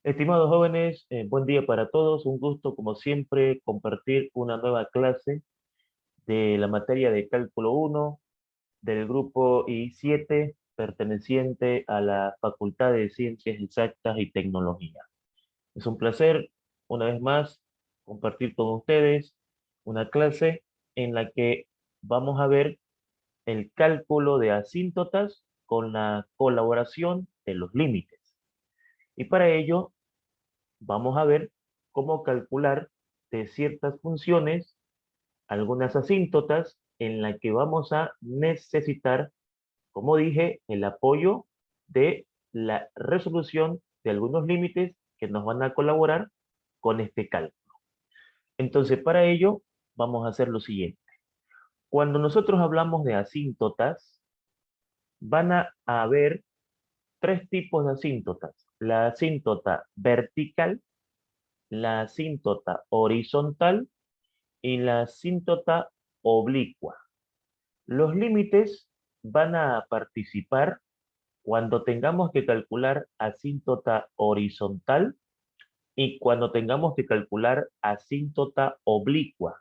Estimados jóvenes, buen día para todos. Un gusto, como siempre, compartir una nueva clase de la materia de Cálculo 1 del grupo I7, perteneciente a la Facultad de Ciencias Exactas y Tecnología. Es un placer, una vez más, compartir con ustedes una clase en la que vamos a ver el cálculo de asíntotas con la colaboración de los límites. Y para ello vamos a ver cómo calcular de ciertas funciones algunas asíntotas en la que vamos a necesitar, como dije, el apoyo de la resolución de algunos límites que nos van a colaborar con este cálculo. Entonces, para ello, vamos a hacer lo siguiente. Cuando nosotros hablamos de asíntotas, van a haber tres tipos de asíntotas. La asíntota vertical, la asíntota horizontal y la asíntota oblicua. Los límites van a participar cuando tengamos que calcular asíntota horizontal y cuando tengamos que calcular asíntota oblicua.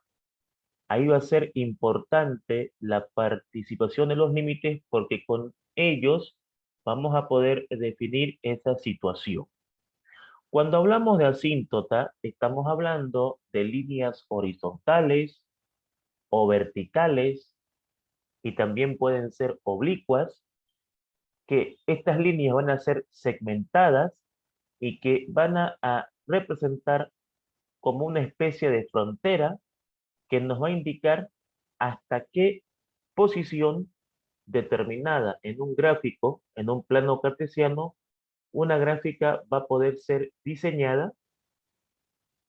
Ahí va a ser importante la participación de los límites porque con ellos vamos a poder definir esa situación. Cuando hablamos de asíntota, estamos hablando de líneas horizontales o verticales y también pueden ser oblicuas, que estas líneas van a ser segmentadas y que van a representar como una especie de frontera que nos va a indicar hasta qué posición determinada en un gráfico, en un plano cartesiano, una gráfica va a poder ser diseñada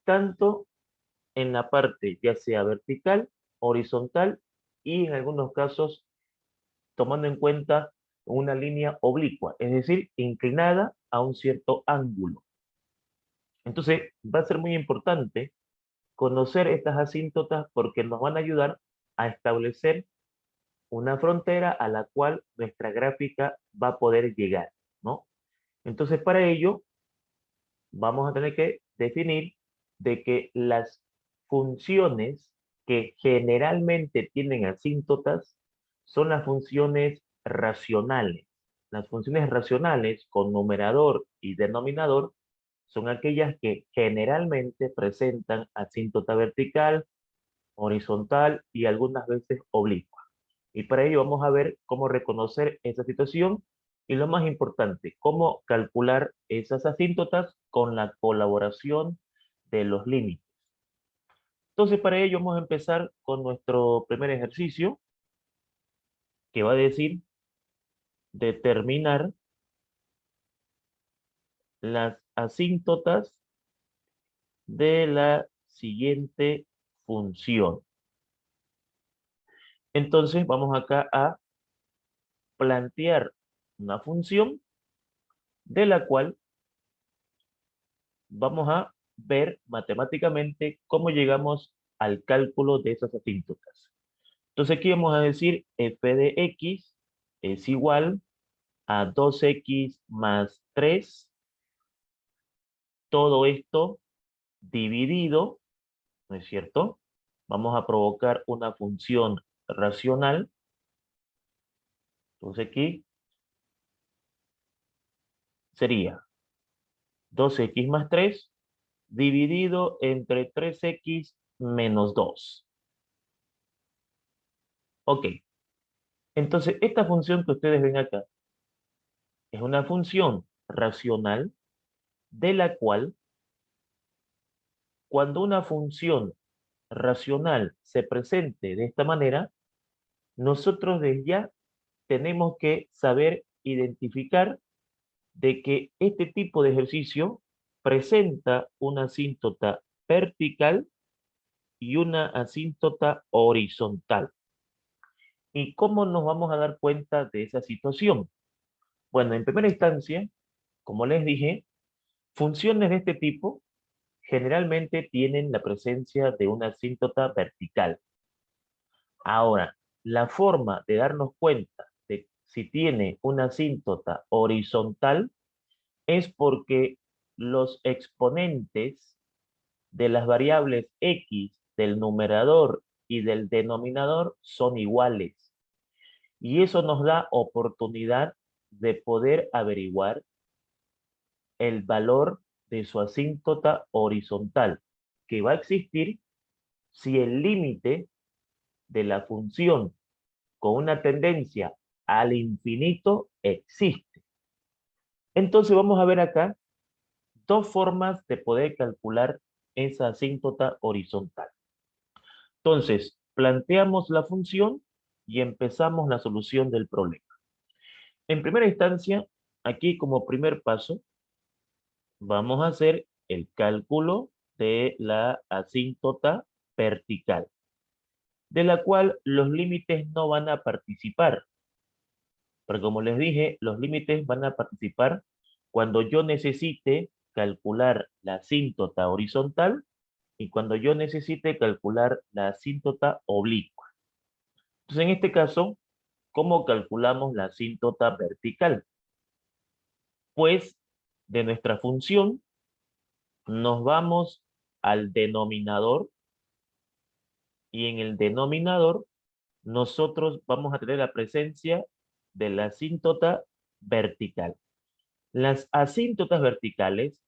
tanto en la parte ya sea vertical, horizontal y en algunos casos tomando en cuenta una línea oblicua, es decir, inclinada a un cierto ángulo. Entonces, va a ser muy importante conocer estas asíntotas porque nos van a ayudar a establecer una frontera a la cual nuestra gráfica va a poder llegar, ¿no? Entonces, para ello, vamos a tener que definir de que las funciones que generalmente tienen asíntotas son las funciones racionales. Las funciones racionales con numerador y denominador son aquellas que generalmente presentan asíntota vertical, horizontal y algunas veces oblicua. Y para ello vamos a ver cómo reconocer esa situación y lo más importante, cómo calcular esas asíntotas con la colaboración de los límites. Entonces, para ello vamos a empezar con nuestro primer ejercicio, que va a decir determinar las asíntotas de la siguiente función. Entonces, vamos acá a plantear una función de la cual vamos a ver matemáticamente cómo llegamos al cálculo de esas asíntotas. Entonces aquí vamos a decir f de x es igual a 2x más 3, todo esto dividido, ¿no es cierto? Vamos a provocar una función racional. Entonces aquí sería 2x más 3 dividido entre 3x menos 2. Ok, entonces esta función que ustedes ven acá es una función racional de la cual, cuando una función racional se presente de esta manera, nosotros desde ya tenemos que saber identificar de que este tipo de ejercicio presenta una asíntota vertical y una asíntota horizontal. ¿Y cómo nos vamos a dar cuenta de esa situación? Bueno, en primera instancia, como les dije, funciones de este tipo generalmente tienen la presencia de una asíntota vertical. Ahora, la forma de darnos cuenta de si tiene una asíntota horizontal es porque los exponentes de las variables x del numerador y del denominador son iguales. Y eso nos da oportunidad de poder averiguar el valor de su asíntota horizontal, que va a existir si el límite de la función con una tendencia al infinito existe. Entonces vamos a ver acá dos formas de poder calcular esa asíntota horizontal. Entonces, planteamos la función y empezamos la solución del problema. En primera instancia, aquí como primer paso, vamos a hacer el cálculo de la asíntota vertical, de la cual los límites no van a participar. Pero como les dije, los límites van a participar cuando yo necesite calcular la asíntota horizontal y cuando yo necesite calcular la asíntota oblicua. Entonces, en este caso, ¿cómo calculamos la asíntota vertical? Pues de nuestra función nos vamos al denominador y en el denominador nosotros vamos a tener la presencia de la asíntota vertical. Las asíntotas verticales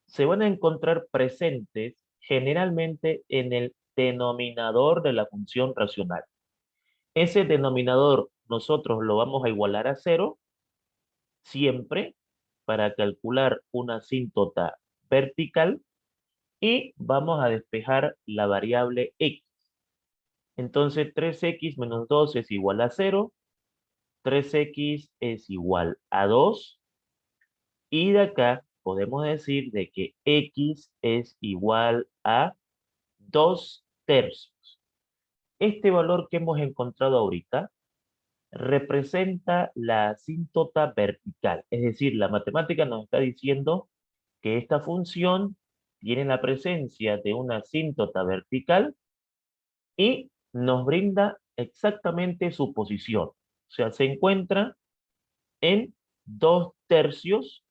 se van a encontrar presentes generalmente en el denominador de la función racional. Ese denominador nosotros lo vamos a igualar a 0 siempre para calcular una asíntota vertical y vamos a despejar la variable x. Entonces 3x menos 2 es igual a 0, 3x es igual a 2 y de acá podemos decir de que x es igual a 2/3. Este valor que hemos encontrado ahorita representa la asíntota vertical, es decir, la matemática nos está diciendo que esta función tiene la presencia de una asíntota vertical y nos brinda exactamente su posición. O sea, se encuentra en 2/3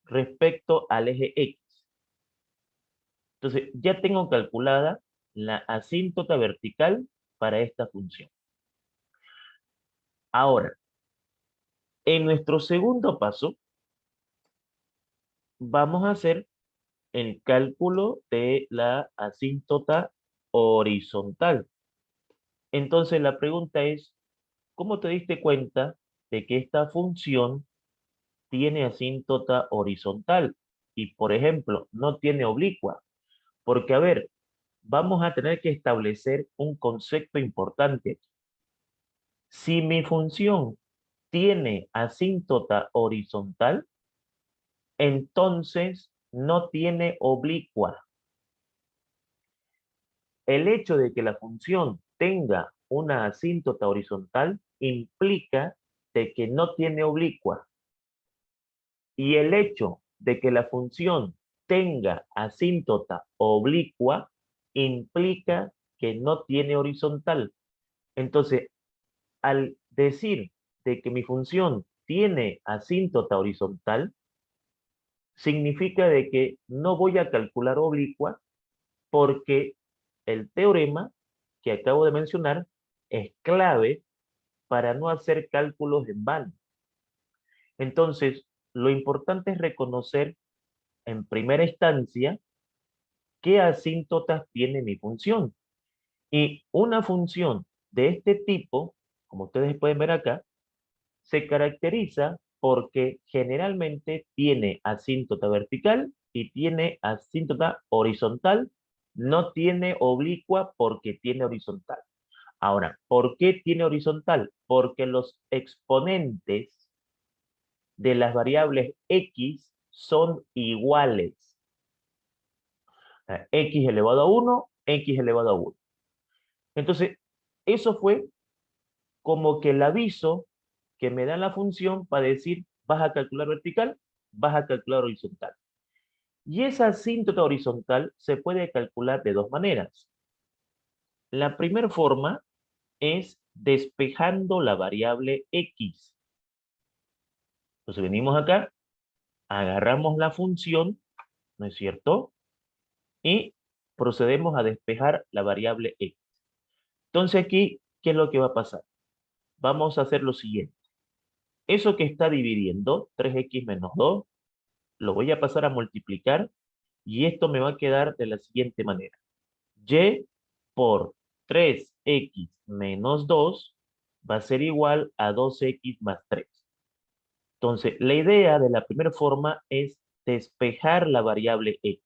respecto al eje X. Entonces, ya tengo calculada la asíntota vertical para esta función. Ahora, en nuestro segundo paso, vamos a hacer el cálculo de la asíntota horizontal. Entonces, la pregunta es, ¿cómo te diste cuenta de que esta función tiene asíntota horizontal? Y, por ejemplo, no tiene oblicua. Porque, a ver, vamos a tener que establecer un concepto importante. Si mi función tiene asíntota horizontal, entonces no tiene oblicua. El hecho de que la función tenga una asíntota horizontal implica de que no tiene oblicua. Y el hecho de que la función tenga asíntota oblicua implica que no tiene horizontal. Entonces, al decir de que mi función tiene asíntota horizontal, significa de que no voy a calcular oblicua porque el teorema que acabo de mencionar es clave para no hacer cálculos en vano. Entonces, lo importante es reconocer en primera instancia qué asíntotas tiene mi función. Y una función de este tipo, como ustedes pueden ver acá, se caracteriza porque generalmente tiene asíntota vertical y tiene asíntota horizontal, no tiene oblicua porque tiene horizontal. Ahora, ¿por qué tiene horizontal? Porque los exponentes de las variables x son iguales. X elevado a 1, x elevado a 1. Entonces, eso fue como que el aviso que me da la función para decir, vas a calcular vertical, vas a calcular horizontal. Y esa asíntota horizontal se puede calcular de dos maneras. La primera forma es despejando la variable x. Entonces venimos acá Agarramos la función, ¿no es cierto? Y procedemos a despejar la variable x. Entonces aquí, ¿qué es lo que va a pasar? Vamos a hacer lo siguiente. Eso que está dividiendo, 3x menos 2, lo voy a pasar a multiplicar y esto me va a quedar de la siguiente manera. Y por 3x menos 2 va a ser igual a 2x más 3. Entonces, la idea de la primera forma es despejar la variable x.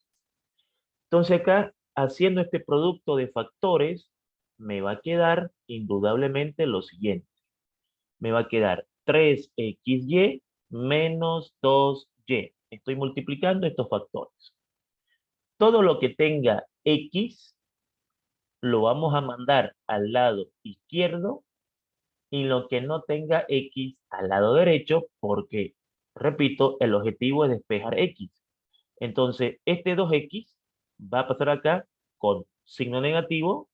Entonces acá, haciendo este producto de factores, me va a quedar indudablemente lo siguiente. Me va a quedar 3xy menos 2y. Estoy multiplicando estos factores. Todo lo que tenga x lo vamos a mandar al lado izquierdo y lo que no tenga x al lado derecho porque, repito, el objetivo es despejar x. Entonces, este 2x va a pasar acá con signo negativo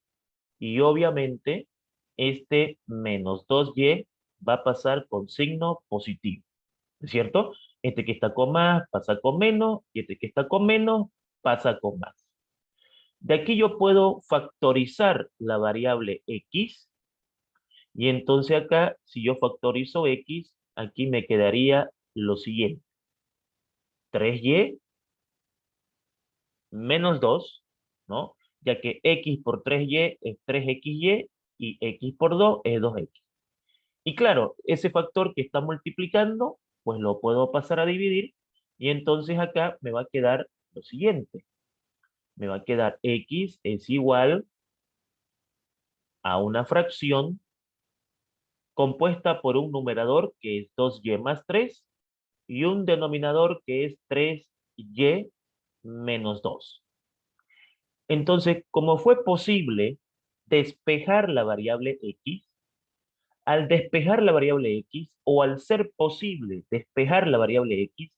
y obviamente este menos 2y va a pasar con signo positivo, ¿es cierto? Este que está con más pasa con menos y este que está con menos pasa con más. De aquí yo puedo factorizar la variable x y entonces acá, si yo factorizo x, aquí me quedaría lo siguiente. 3y menos 2, ¿no? Ya que x por 3y es 3xy y x por 2 es 2x. Y claro, ese factor que está multiplicando, pues lo puedo pasar a dividir y entonces acá me va a quedar lo siguiente. Me va a quedar x es igual a una fracción compuesta por un numerador que es 2y más 3 y un denominador que es 3y menos 2. Entonces, como fue posible despejar la variable x, al despejar la variable x o al ser posible despejar la variable x,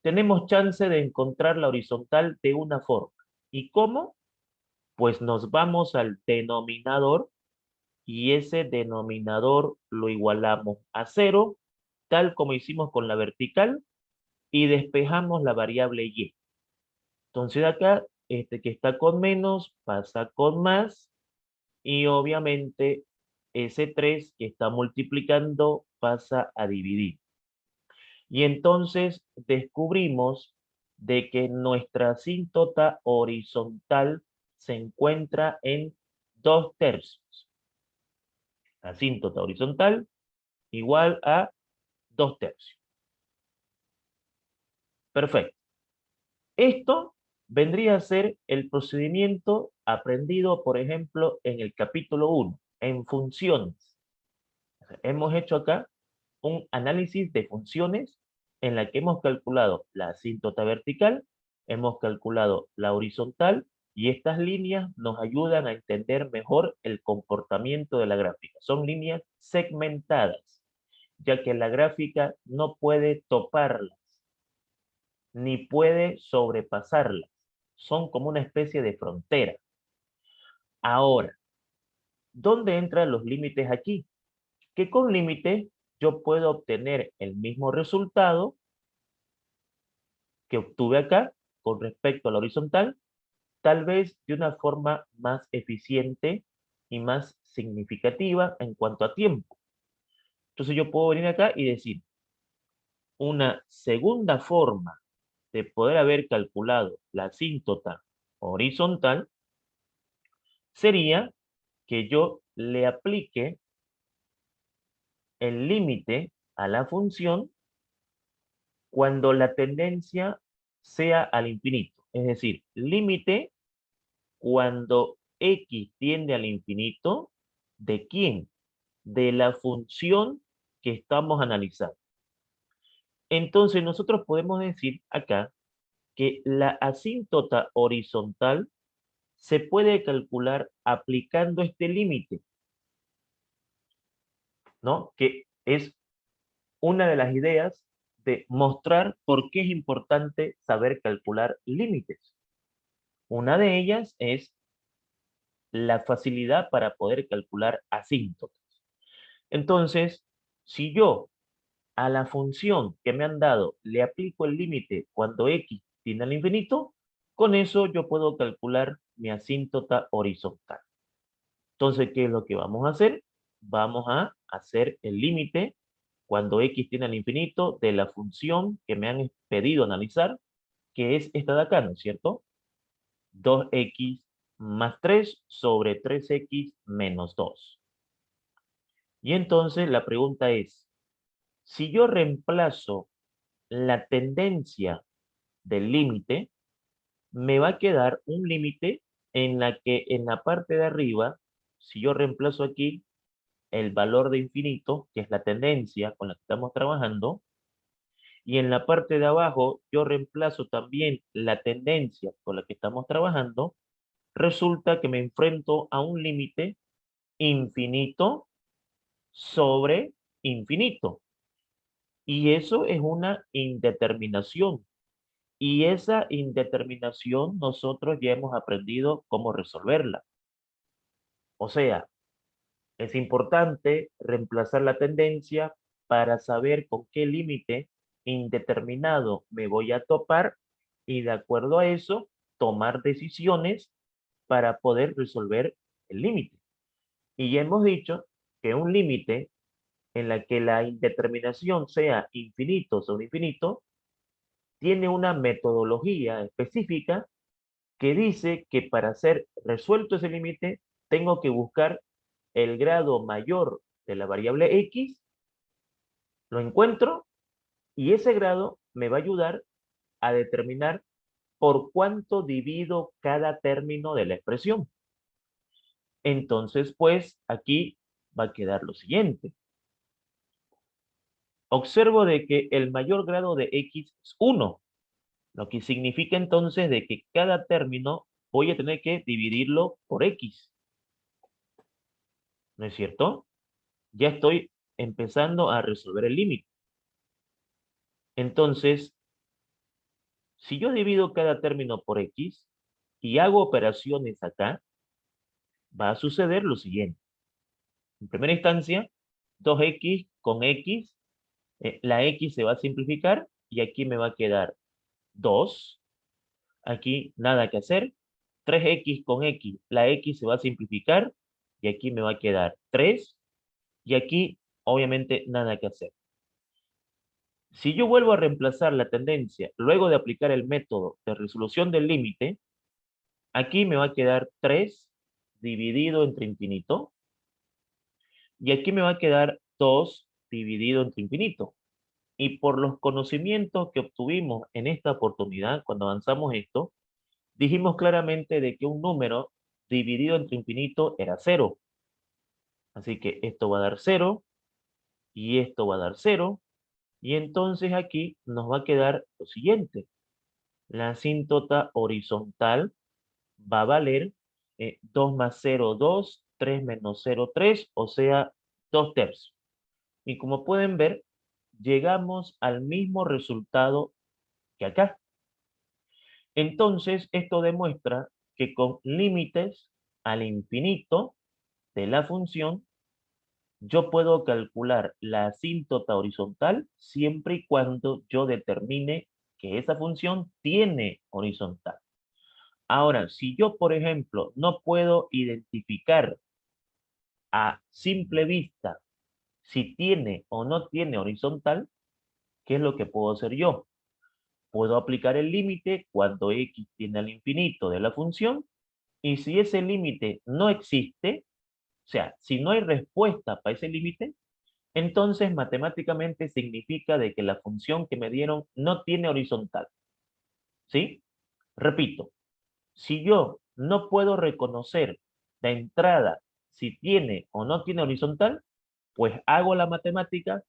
tenemos chance de encontrar la horizontal de una forma. ¿Y cómo? Pues nos vamos al denominador y ese denominador lo igualamos a 0, tal como hicimos con la vertical, y despejamos la variable y. Entonces acá, este que está con menos pasa con más, y obviamente ese 3 que está multiplicando pasa a dividir. Y entonces descubrimos de que nuestra asíntota horizontal se encuentra en 2/3. Asíntota horizontal igual a 2/3. Perfecto. Esto vendría a ser el procedimiento aprendido, por ejemplo, en el capítulo 1, en funciones. Hemos hecho acá un análisis de funciones en la que hemos calculado la asíntota vertical, hemos calculado la horizontal y estas líneas nos ayudan a entender mejor el comportamiento de la gráfica. Son líneas segmentadas, ya que la gráfica no puede toparlas ni puede sobrepasarlas. Son como una especie de frontera. Ahora, ¿dónde entran los límites aquí? Que con límites yo puedo obtener el mismo resultado que obtuve acá con respecto a la horizontal, tal vez de una forma más eficiente y más significativa en cuanto a tiempo. Entonces yo puedo venir acá y decir, una segunda forma de poder haber calculado la asíntota horizontal sería que yo le aplique el límite a la función cuando la tendencia sea al infinito. Es decir, límite cuando x tiende al infinito, ¿de quién? De la función que estamos analizando. Entonces nosotros podemos decir acá que la asíntota horizontal se puede calcular aplicando este límite, ¿no? Que es una de las ideas de mostrar por qué es importante saber calcular límites. Una de ellas es la facilidad para poder calcular asíntotas. Entonces, si yo a la función que me han dado le aplico el límite cuando x tiende al infinito, con eso yo puedo calcular mi asíntota horizontal. Entonces, ¿qué es lo que vamos a hacer? Vamos a hacer el límite cuando x tiende al infinito de la función que me han pedido analizar, que es esta de acá, ¿no es cierto? 2x más 3 sobre 3x menos 2. Y entonces la pregunta es, si yo reemplazo la tendencia del límite, me va a quedar un límite en la que en la parte de arriba, si yo reemplazo aquí el valor de infinito, que es la tendencia con la que estamos trabajando, y en la parte de abajo yo reemplazo también la tendencia con la que estamos trabajando, resulta que me enfrento a un límite infinito sobre infinito. Y eso es una indeterminación. Y esa indeterminación nosotros ya hemos aprendido cómo resolverla. O sea, es importante reemplazar la tendencia para saber con qué límite indeterminado me voy a topar y de acuerdo a eso tomar decisiones para poder resolver el límite. Y ya hemos dicho que un límite en la que la indeterminación sea infinito sobre infinito tiene una metodología específica que dice que para ser resuelto ese límite tengo que buscar el grado mayor de la variable x, lo encuentro y ese grado me va a ayudar a determinar por cuánto divido cada término de la expresión. Entonces, pues, aquí va a quedar lo siguiente. Observo de que el mayor grado de x es 1, lo que significa entonces de que cada término voy a tener que dividirlo por x. ¿No es cierto? Ya estoy empezando a resolver el límite. Entonces, si yo divido cada término por x y hago operaciones acá, va a suceder lo siguiente. En primera instancia, 2x con x, la x se va a simplificar y aquí me va a quedar 2. Aquí nada que hacer. 3x con x, la x se va a simplificar y aquí me va a quedar 3. Y aquí, obviamente, nada que hacer. Si yo vuelvo a reemplazar la tendencia luego de aplicar el método de resolución del límite, aquí me va a quedar 3 dividido entre infinito. Y aquí me va a quedar 2 dividido entre infinito. Y por los conocimientos que obtuvimos en esta oportunidad, cuando avanzamos esto, dijimos claramente de que un número dividido entre infinito era 0. Así que esto va a dar 0 y esto va a dar 0. Y entonces aquí nos va a quedar lo siguiente. La asíntota horizontal va a valer 2 más 0, 2, 3 menos 0, 3, o sea, 2 tercios. Y como pueden ver, llegamos al mismo resultado que acá. Entonces, esto demuestra que con límites al infinito de la función, yo puedo calcular la asíntota horizontal siempre y cuando yo determine que esa función tiene horizontal. Ahora, si yo, por ejemplo, no puedo identificar a simple vista si tiene o no tiene horizontal, ¿qué es lo que puedo hacer yo? Puedo aplicar el límite cuando x tiende al infinito de la función, y si ese límite no existe, o sea, si no hay respuesta para ese límite, entonces matemáticamente significa de que la función que me dieron no tiene horizontal. ¿Sí? Repito, si yo no puedo reconocer de entrada si tiene o no tiene horizontal, pues hago la matemática,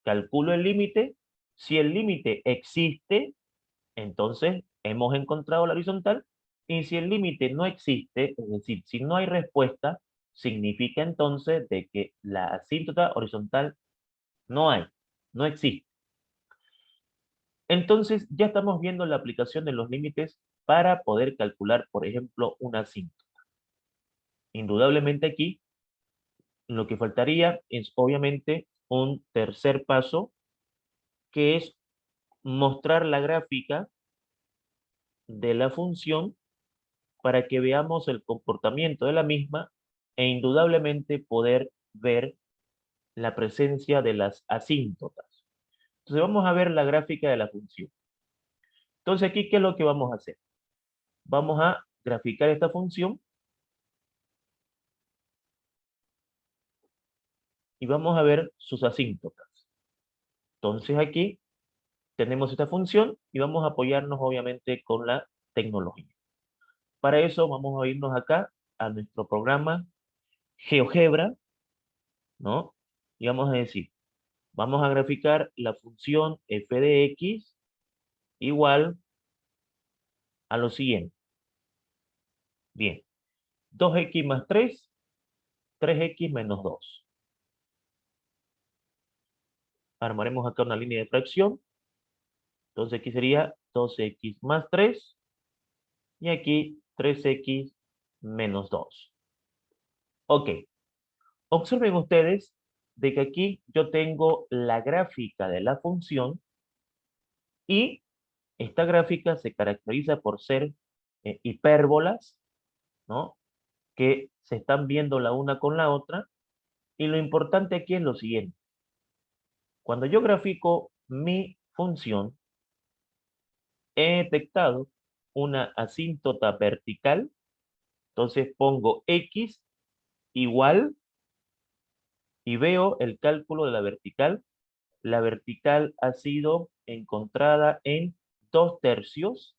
calculo el límite. Si el límite existe, entonces hemos encontrado la horizontal. Y si el límite no existe, es decir, si no hay respuesta, significa entonces de que la asíntota horizontal no hay, no existe. Entonces ya estamos viendo la aplicación de los límites para poder calcular, por ejemplo, una asíntota. Indudablemente aquí lo que faltaría es obviamente un tercer paso que es mostrar la gráfica de la función para que veamos el comportamiento de la misma e indudablemente poder ver la presencia de las asíntotas. Entonces vamos a ver la gráfica de la función. Entonces aquí, ¿qué es lo que vamos a hacer? Vamos a graficar esta función y vamos a ver sus asíntotas. Entonces aquí tenemos esta función y vamos a apoyarnos obviamente con la tecnología. Para eso vamos a irnos acá a nuestro programa GeoGebra, ¿no? Y vamos a decir, vamos a graficar la función f de x igual a lo siguiente. Bien, 2x más 3, 3x menos 2. Armaremos acá una línea de fracción. Entonces aquí sería 2x más 3 y aquí 3x menos 2. Ok, observen ustedes de que aquí yo tengo la gráfica de la función y esta gráfica se caracteriza por ser hipérbolas, ¿no? Que se están viendo la una con la otra. Y lo importante aquí es lo siguiente. Cuando yo grafico mi función, he detectado una asíntota vertical, entonces pongo x igual y veo el cálculo de la vertical. La vertical ha sido encontrada en 2/3.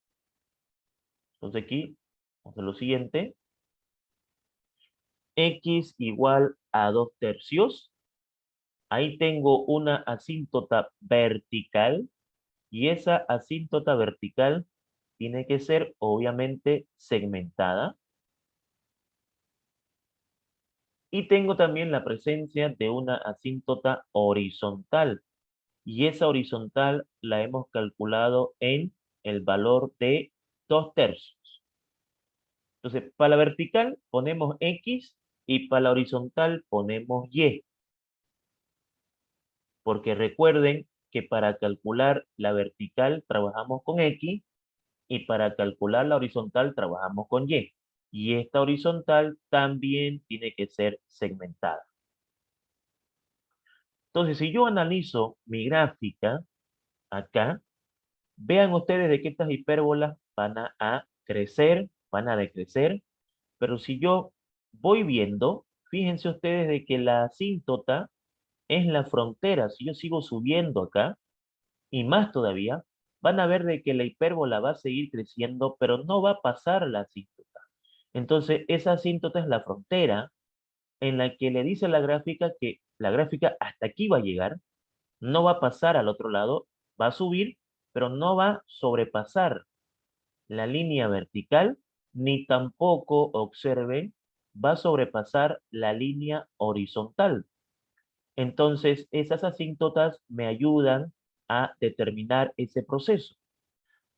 Entonces aquí, vamos a lo siguiente. X igual a 2/3. Ahí tengo una asíntota vertical y esa asíntota vertical tiene que ser obviamente segmentada. Y tengo también la presencia de una asíntota horizontal. Y esa horizontal la hemos calculado en el valor de 2/3. Entonces, para la vertical ponemos X y para la horizontal ponemos Y. Porque recuerden que para calcular la vertical trabajamos con X y para calcular la horizontal trabajamos con Y. Y esta horizontal también tiene que ser segmentada. Entonces, si yo analizo mi gráfica acá, vean ustedes de que estas hipérbolas van a crecer, van a decrecer, pero si yo voy viendo, fíjense ustedes de que la asíntota es la frontera. Si yo sigo subiendo acá, y más todavía, van a ver de que la hipérbola va a seguir creciendo, pero no va a pasar la asíntota. Entonces, esa asíntota es la frontera en la que le dice la gráfica que la gráfica hasta aquí va a llegar, no va a pasar al otro lado, va a subir, pero no va a sobrepasar la línea vertical, ni tampoco, observen, va a sobrepasar la línea horizontal. Entonces, esas asíntotas me ayudan a determinar ese proceso,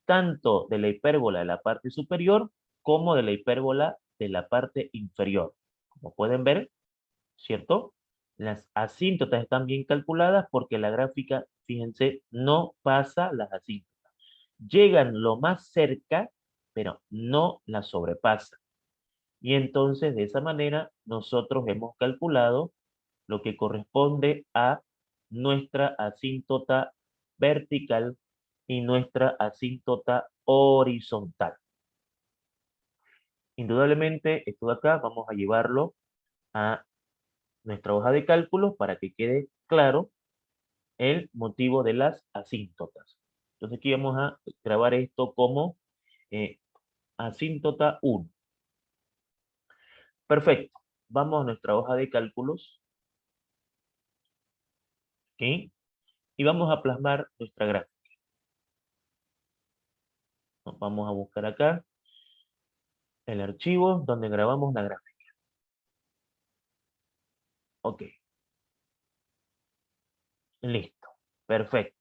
tanto de la hipérbola de la parte superior como de la hipérbola de la parte inferior. Como pueden ver, ¿cierto? Las asíntotas están bien calculadas porque la gráfica, fíjense, no pasa las asíntotas. Llegan lo más cerca, pero no las sobrepasa. Y entonces, de esa manera, nosotros hemos calculado lo que corresponde a nuestra asíntota vertical y nuestra asíntota horizontal. Indudablemente, esto de acá vamos a llevarlo a nuestra hoja de cálculos para que quede claro el motivo de las asíntotas. Entonces aquí vamos a grabar esto como eh, asíntota 1. Perfecto. Vamos a nuestra hoja de cálculos. ¿Ok? Y vamos a plasmar nuestra gráfica. Vamos a buscar acá el archivo donde grabamos la gráfica. Ok. Listo. Perfecto.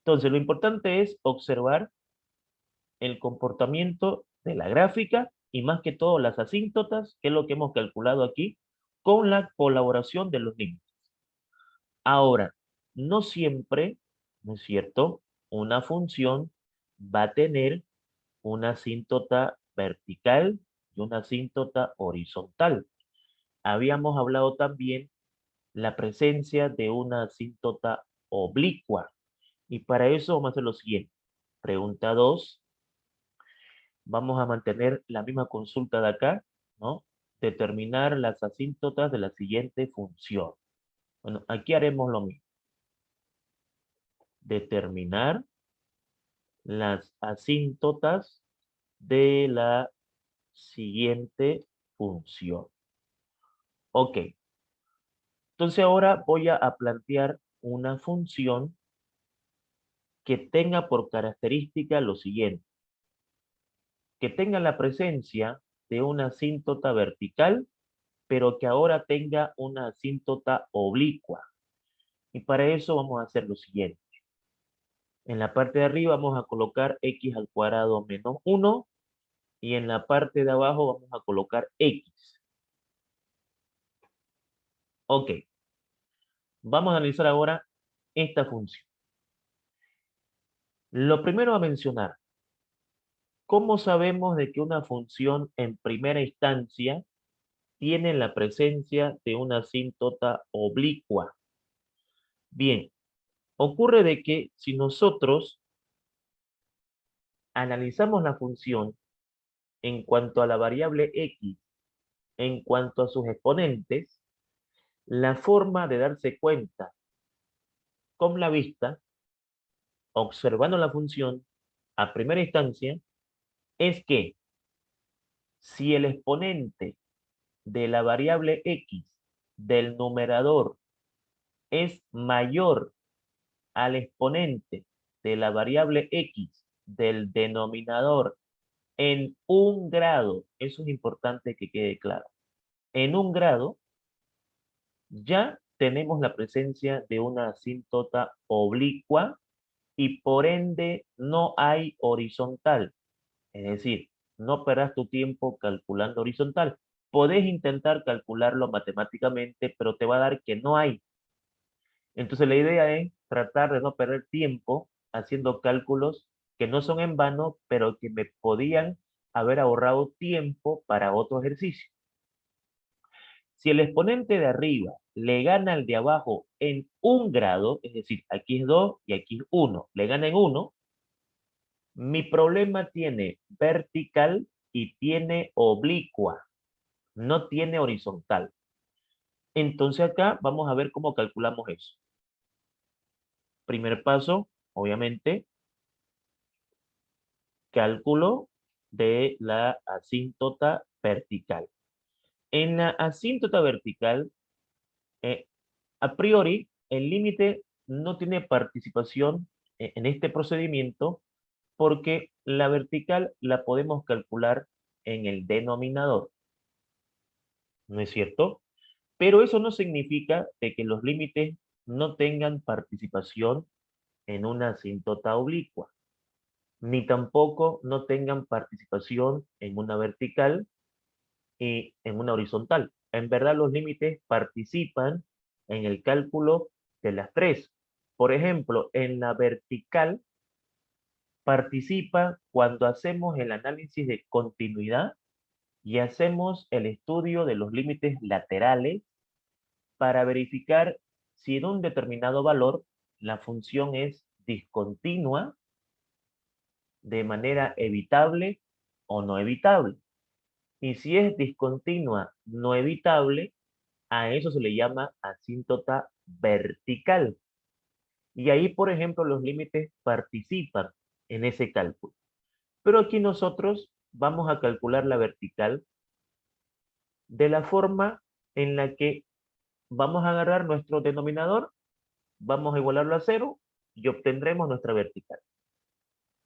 Entonces, lo importante es observar el comportamiento de la gráfica y más que todo las asíntotas, que es lo que hemos calculado aquí, con la colaboración de los límites. Ahora, no siempre ¿no es cierto? Una función va a tener una asíntota vertical y una asíntota horizontal. Habíamos hablado también la presencia de una asíntota oblicua. Y para eso vamos a hacer lo siguiente. Pregunta 2. Vamos a mantener la misma consulta de acá, ¿no? Determinar las asíntotas de la siguiente función. Bueno, aquí haremos lo mismo. Determinar las asíntotas de la siguiente función. Ok. Entonces ahora voy a plantear una función que tenga por característica lo siguiente. Que tenga la presencia de una asíntota vertical, pero que ahora tenga una asíntota oblicua. Y para eso vamos a hacer lo siguiente. En la parte de arriba vamos a colocar x al cuadrado menos 1 y en la parte de abajo vamos a colocar x. Ok. Vamos a analizar ahora esta función. Lo primero a mencionar, ¿cómo sabemos de que una función en primera instancia tiene la presencia de una asíntota oblicua? Bien, ocurre de que si nosotros analizamos la función en cuanto a la variable x, en cuanto a sus exponentes, la forma de darse cuenta con la vista, observando la función a primera instancia, es que si el exponente de la variable x del numerador es mayor al exponente de la variable x del denominador en 1 grado, eso es importante que quede claro, en 1 grado, ya tenemos la presencia de una asíntota oblicua y por ende no hay horizontal. Es decir, no perdas tu tiempo calculando horizontal. Podés intentar calcularlo matemáticamente, pero te va a dar que no hay. Entonces la idea es tratar de no perder tiempo haciendo cálculos que no son en vano, pero que me podían haber ahorrado tiempo para otro ejercicio. Si el exponente de arriba le gana al de abajo en 1 grado, es decir, aquí es 2 y aquí es 1, le gana en 1, mi problema tiene vertical y tiene oblicua, no tiene horizontal. Entonces acá vamos a ver cómo calculamos eso. Primer paso, obviamente, cálculo de la asíntota vertical. En la asíntota vertical, eh, a priori, el límite no tiene participación en este procedimiento porque la vertical la podemos calcular en el denominador, ¿no es cierto? Pero eso no significa de que los límites no tengan participación en una asíntota oblicua, ni tampoco no tengan participación en una vertical y en una horizontal. En verdad, los límites participan en el cálculo de las tres. Por ejemplo, en la vertical participa cuando hacemos el análisis de continuidad y hacemos el estudio de los límites laterales para verificar si en un determinado valor la función es discontinua de manera evitable o no evitable. Y si es discontinua no evitable, a eso se le llama asíntota vertical. Y ahí, por ejemplo, los límites participan en ese cálculo. Pero aquí nosotros vamos a calcular la vertical de la forma en la que vamos a agarrar nuestro denominador, vamos a igualarlo a 0 y obtendremos nuestra vertical.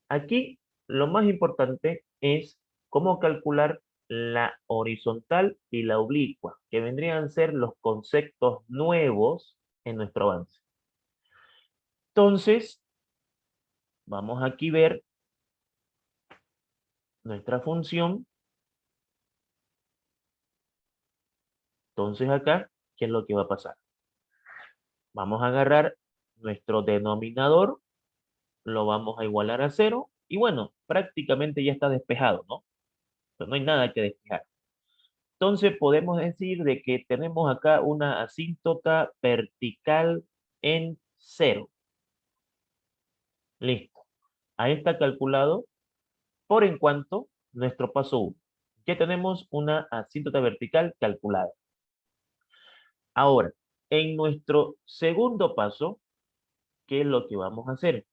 Aquí lo más importante es cómo calcular la horizontal y la oblicua, que vendrían a ser los conceptos nuevos en nuestro avance. Entonces, vamos aquí a ver nuestra función. Entonces acá, ¿qué es lo que va a pasar? Vamos a agarrar nuestro denominador lo vamos a igualar a 0, y bueno, prácticamente ya está despejado, ¿no? Pero no hay nada que despejar. Entonces podemos decir de que tenemos acá una asíntota vertical en 0. Listo. Ahí está calculado por en cuanto nuestro paso 1. Ya tenemos una asíntota vertical calculada. Ahora, en nuestro segundo paso, ¿qué es lo que vamos a hacer?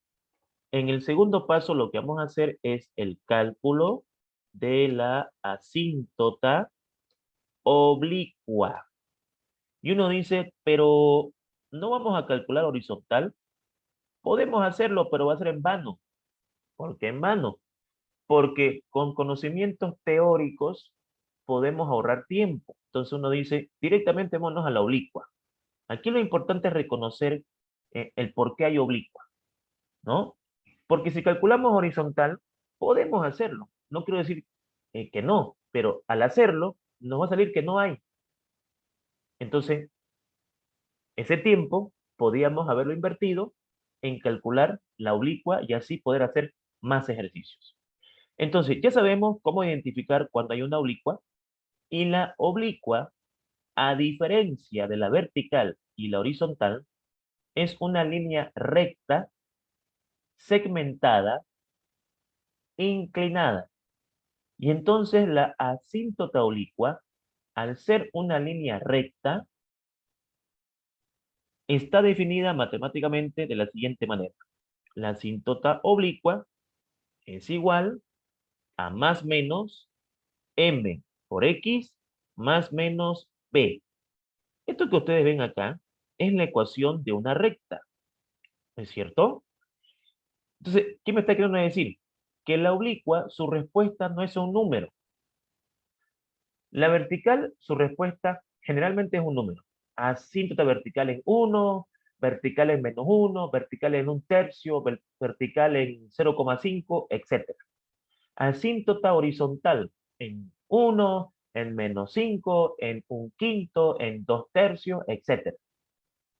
En el segundo paso lo que vamos a hacer es el cálculo de la asíntota oblicua. Y uno dice, pero no vamos a calcular horizontal. Podemos hacerlo, pero va a ser en vano. ¿Por qué en vano? Porque con conocimientos teóricos podemos ahorrar tiempo. Entonces uno dice, directamente vámonos a la oblicua. Aquí lo importante es reconocer el por qué hay oblicua, ¿no? Porque si calculamos horizontal, podemos hacerlo. No quiero decir que no, pero al hacerlo, nos va a salir que no hay. Entonces, ese tiempo podíamos haberlo invertido en calcular la oblicua y así poder hacer más ejercicios. Entonces, ya sabemos cómo identificar cuando hay una oblicua, y la oblicua, a diferencia de la vertical y la horizontal, es una línea recta, segmentada, inclinada. Y entonces la asíntota oblicua, al ser una línea recta, está definida matemáticamente de la siguiente manera. La asíntota oblicua es igual a más menos m por x más menos b. Esto que ustedes ven acá es la ecuación de una recta, ¿no es cierto? Entonces, ¿qué me está queriendo decir? Que la oblicua, su respuesta no es un número. La vertical, su respuesta generalmente es un número. Asíntota vertical en 1, vertical en -1, vertical en 1/3, vertical en 0,5, etc. Asíntota horizontal en 1, en -5, en 1/5, en 2/3, etc.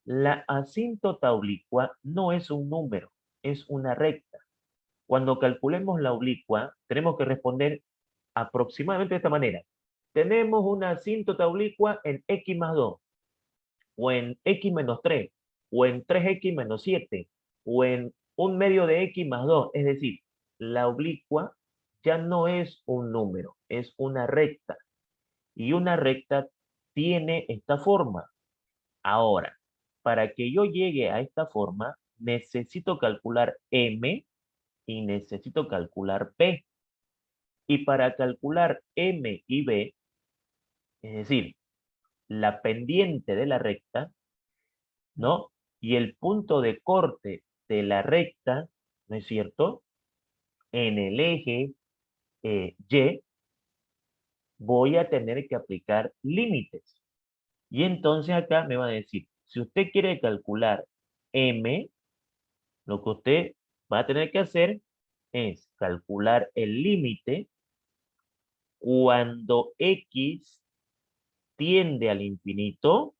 La asíntota oblicua no es un número, es una recta. Cuando calculemos la oblicua, tenemos que responder aproximadamente de esta manera. Tenemos una asíntota oblicua en x más 2, o en x menos 3, o en 3x menos 7, o en 1/2 de x más 2. Es decir, la oblicua ya no es un número, es una recta. Y una recta tiene esta forma. Ahora, para que yo llegue a esta forma, necesito calcular m y necesito calcular p. Y para calcular m y b, es decir, la pendiente de la recta, ¿no? Y el punto de corte de la recta, ¿no es cierto? En el eje Y, voy a tener que aplicar límites. Y entonces acá me va a decir, si usted quiere calcular m, lo que usted va a tener que hacer es calcular el límite cuando x tiende al infinito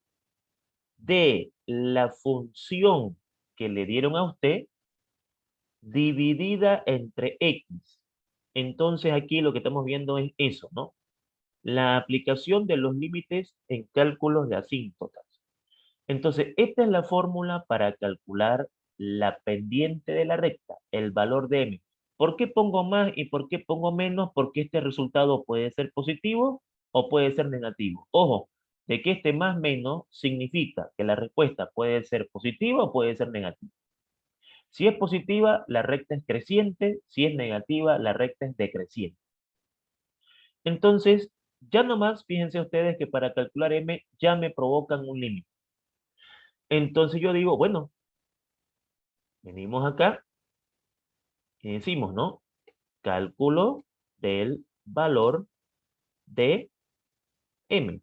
de la función que le dieron a usted dividida entre x. Entonces aquí lo que estamos viendo es eso, ¿no? La aplicación de los límites en cálculos de asíntotas. Entonces, esta es la fórmula para calcular la pendiente de la recta, el valor de m. ¿Por qué pongo más y por qué pongo menos? Porque este resultado puede ser positivo o puede ser negativo. Ojo, de que este más menos significa que la respuesta puede ser positiva o puede ser negativa. Si es positiva, la recta es creciente; si es negativa, la recta es decreciente. Entonces, ya nomás, fíjense ustedes que para calcular m ya me provocan un límite. Entonces yo digo, bueno, venimos acá y decimos, ¿no? Cálculo del valor de m.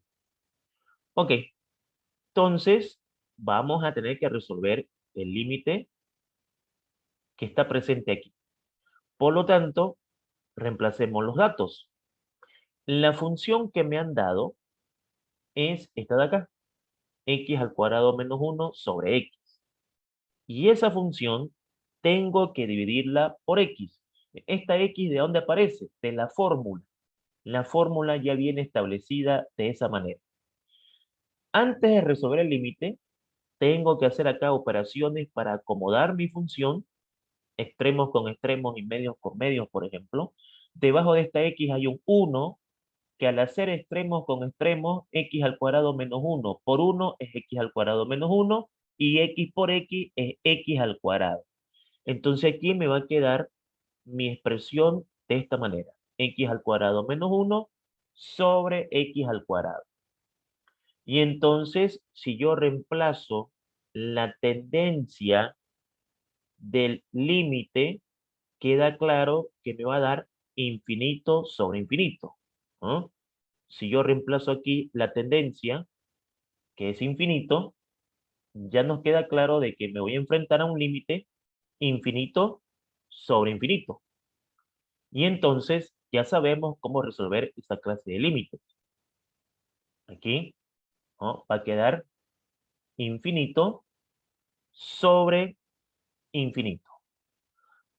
Ok, entonces vamos a tener que resolver el límite que está presente aquí. Por lo tanto, reemplacemos los datos. La función que me han dado es esta de acá, x² menos 1 sobre x. Y esa función tengo que dividirla por x. ¿Esta x de dónde aparece? De la fórmula. La fórmula ya viene establecida de esa manera. Antes de resolver el límite, tengo que hacer acá operaciones para acomodar mi función, extremos con extremos y medios con medios, por ejemplo. Debajo de esta x hay un 1, que al hacer extremos con extremos, x al cuadrado menos 1 por 1 es x al cuadrado menos 1, y x por x es x al cuadrado. Entonces aquí me va a quedar mi expresión de esta manera. X al cuadrado menos 1 sobre x al cuadrado. Y entonces, si yo reemplazo la tendencia del límite, queda claro que me va a dar infinito sobre infinito, ¿no? Si yo reemplazo aquí la tendencia, que es infinito, ya nos queda claro de que me voy a enfrentar a un límite infinito sobre infinito. Y entonces ya sabemos cómo resolver esta clase de límites. Aquí, ¿no? Va a quedar infinito sobre infinito.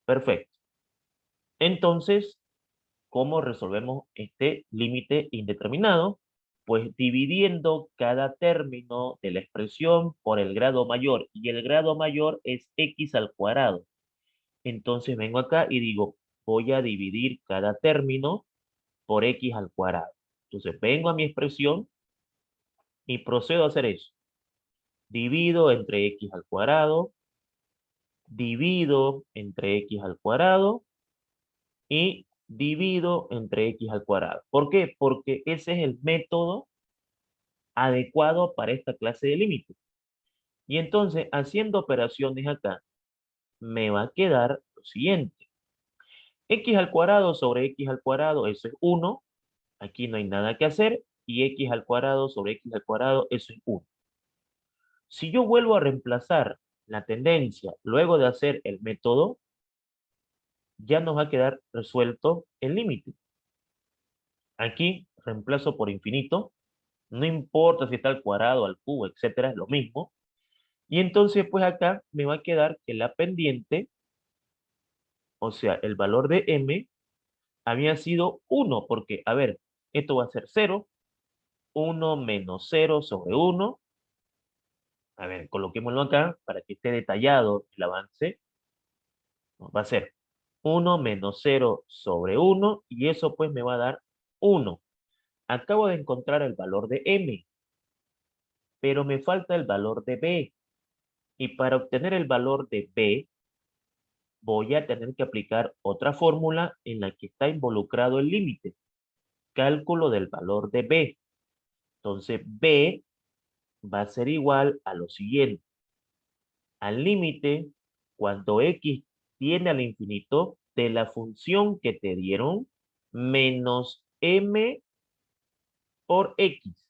Perfecto. Entonces, ¿cómo resolvemos este límite indeterminado? Pues dividiendo cada término de la expresión por el grado mayor, y el grado mayor es x al cuadrado. Entonces vengo acá y digo, voy a dividir cada término por x al cuadrado. Entonces vengo a mi expresión y procedo a hacer eso. Divido entre x al cuadrado, divido entre x al cuadrado y divido entre x al cuadrado. ¿Por qué? Porque ese es el método adecuado para esta clase de límites. Y entonces, haciendo operaciones acá, me va a quedar lo siguiente. X al cuadrado sobre x al cuadrado, eso es 1. Aquí no hay nada que hacer. Y x al cuadrado sobre x al cuadrado, eso es 1. Si yo vuelvo a reemplazar la tendencia luego de hacer el método, ya nos va a quedar resuelto el límite. Aquí reemplazo por infinito. No importa si está al cuadrado, al cubo, etcétera, es lo mismo. Y entonces, pues acá me va a quedar que la pendiente, o sea, el valor de m, había sido 1, porque, a ver, esto va a ser 0, 1 menos 0 sobre 1. A ver, coloquémoslo acá para que esté detallado el avance. Va a ser 1 menos 0 sobre 1, y eso pues me va a dar 1. Acabo de encontrar el valor de m, pero me falta el valor de b. Y para obtener el valor de b, voy a tener que aplicar otra fórmula en la que está involucrado el límite. Cálculo del valor de b. Entonces, b va a ser igual a lo siguiente. Al límite, cuando x tiende al infinito, de la función que te dieron, menos m por x.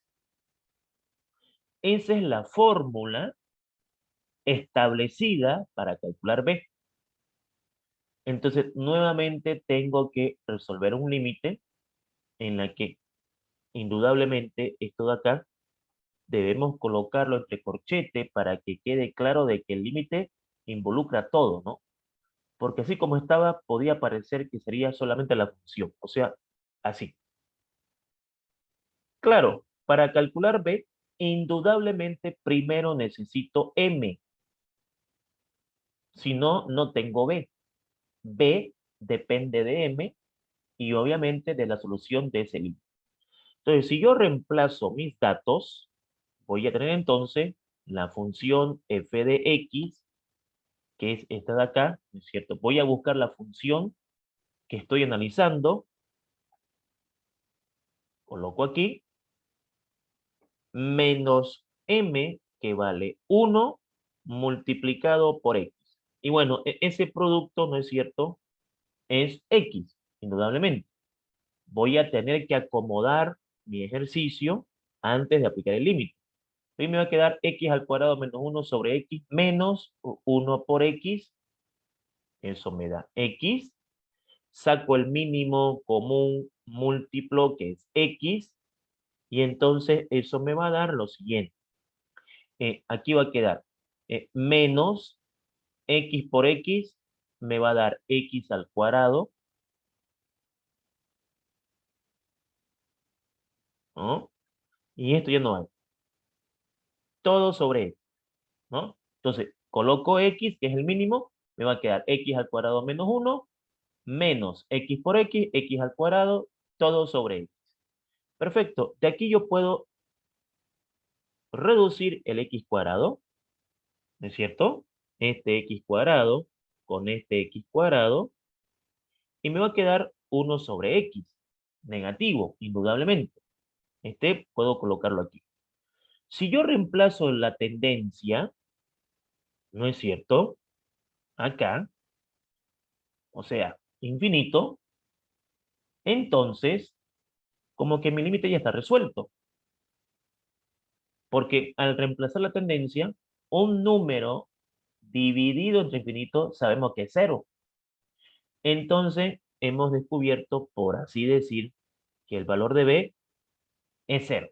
Esa es la fórmula establecida para calcular b. Entonces, nuevamente tengo que resolver un límite en la que indudablemente esto de acá debemos colocarlo entre corchete para que quede claro de que el límite involucra todo, ¿no? Porque así como estaba, podía parecer que sería solamente la función, o sea, así. Claro, para calcular b, indudablemente primero necesito m, si no, no tengo b. B depende de m y obviamente de la solución de ese límite. Entonces, si yo reemplazo mis datos, voy a tener entonces la función f de x, que es esta de acá, ¿no es cierto? Voy a buscar la función que estoy analizando, coloco aquí, menos m, que vale 1 multiplicado por x. Y bueno, ese producto, ¿no es cierto?, es x, indudablemente. Voy a tener que acomodar mi ejercicio antes de aplicar el límite. Entonces me va a quedar x al cuadrado menos 1 sobre x menos 1 por x. Eso me da x. Saco el mínimo común múltiplo, que es x, y entonces eso me va a dar lo siguiente. Aquí va a quedar menos x por x me va a dar x al cuadrado, ¿no? Y esto ya no hay. Todo sobre x, ¿no? Entonces, coloco x, que es el mínimo, me va a quedar x al cuadrado menos 1, menos x por x al cuadrado, todo sobre x. Perfecto. De aquí yo puedo reducir el x cuadrado, ¿no es cierto? Este x cuadrado con este x cuadrado, y me va a quedar 1 sobre x, negativo, indudablemente. Este puedo colocarlo aquí. Si yo reemplazo la tendencia, ¿no es cierto? Acá, o sea, infinito, entonces, como que mi límite ya está resuelto. Porque al reemplazar la tendencia, un número dividido entre infinito sabemos que es cero. Entonces, hemos descubierto, por así decir, que el valor de b es cero,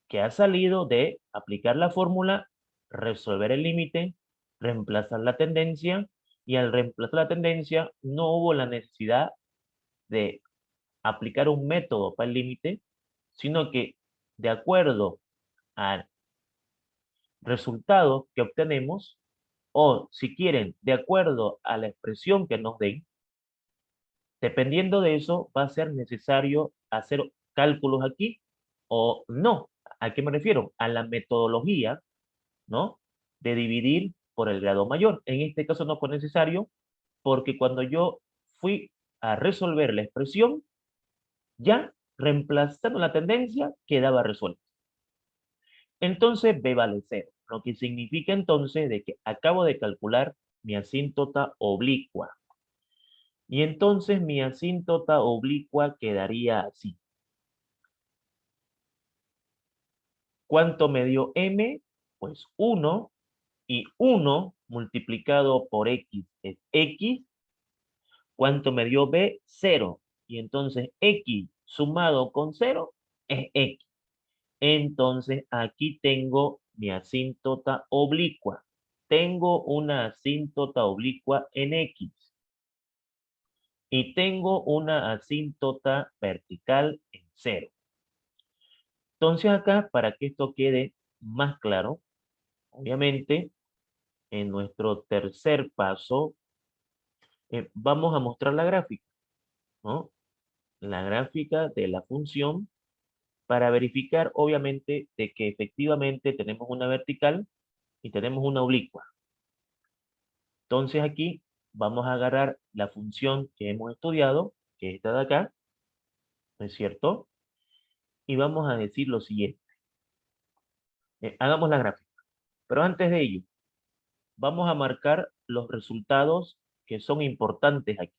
que ha salido de aplicar la fórmula, resolver el límite, reemplazar la tendencia, y al reemplazar la tendencia no hubo la necesidad de aplicar un método para el límite, sino que de acuerdo al resultado que obtenemos, o si quieren, de acuerdo a la expresión que nos den, dependiendo de eso, va a ser necesario hacer cálculos aquí o no. ¿A qué me refiero? A la metodología, ¿no? De dividir por el grado mayor. En este caso no fue necesario porque cuando yo fui a resolver la expresión, ya reemplazando la tendencia, quedaba resuelto. Entonces B vale 0, lo que significa entonces de que acabo de calcular mi asíntota oblicua. Y entonces mi asíntota oblicua quedaría así. ¿Cuánto me dio M? Pues 1, y 1 multiplicado por X es X. ¿Cuánto me dio B? 0. Y entonces X sumado con 0 es X. Entonces aquí tengo mi asíntota oblicua. Tengo una asíntota oblicua en X. Y tengo una asíntota vertical en 0. Entonces acá, para que esto quede más claro, obviamente, en nuestro tercer paso, vamos a mostrar la gráfica, ¿no? La gráfica de la función para verificar, obviamente, de que efectivamente tenemos una vertical y tenemos una oblicua. Entonces aquí vamos a agarrar la función que hemos estudiado, que es esta de acá, ¿no es cierto? Y vamos a decir lo siguiente. Hagamos la gráfica. Pero antes de ello, vamos a marcar los resultados que son importantes aquí.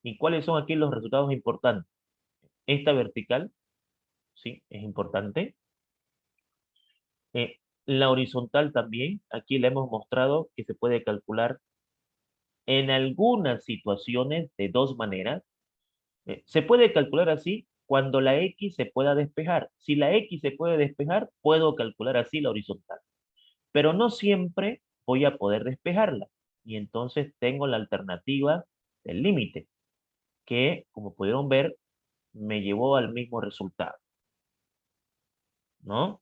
¿Y cuáles son aquí los resultados importantes? Esta vertical, sí, es importante. La horizontal también, aquí le hemos mostrado que se puede calcular en algunas situaciones de dos maneras. Se puede calcular así cuando la X se pueda despejar. Si la X se puede despejar, puedo calcular así la horizontal. Pero no siempre voy a poder despejarla. Y entonces tengo la alternativa del límite, que como pudieron ver, me llevó al mismo resultado, ¿no?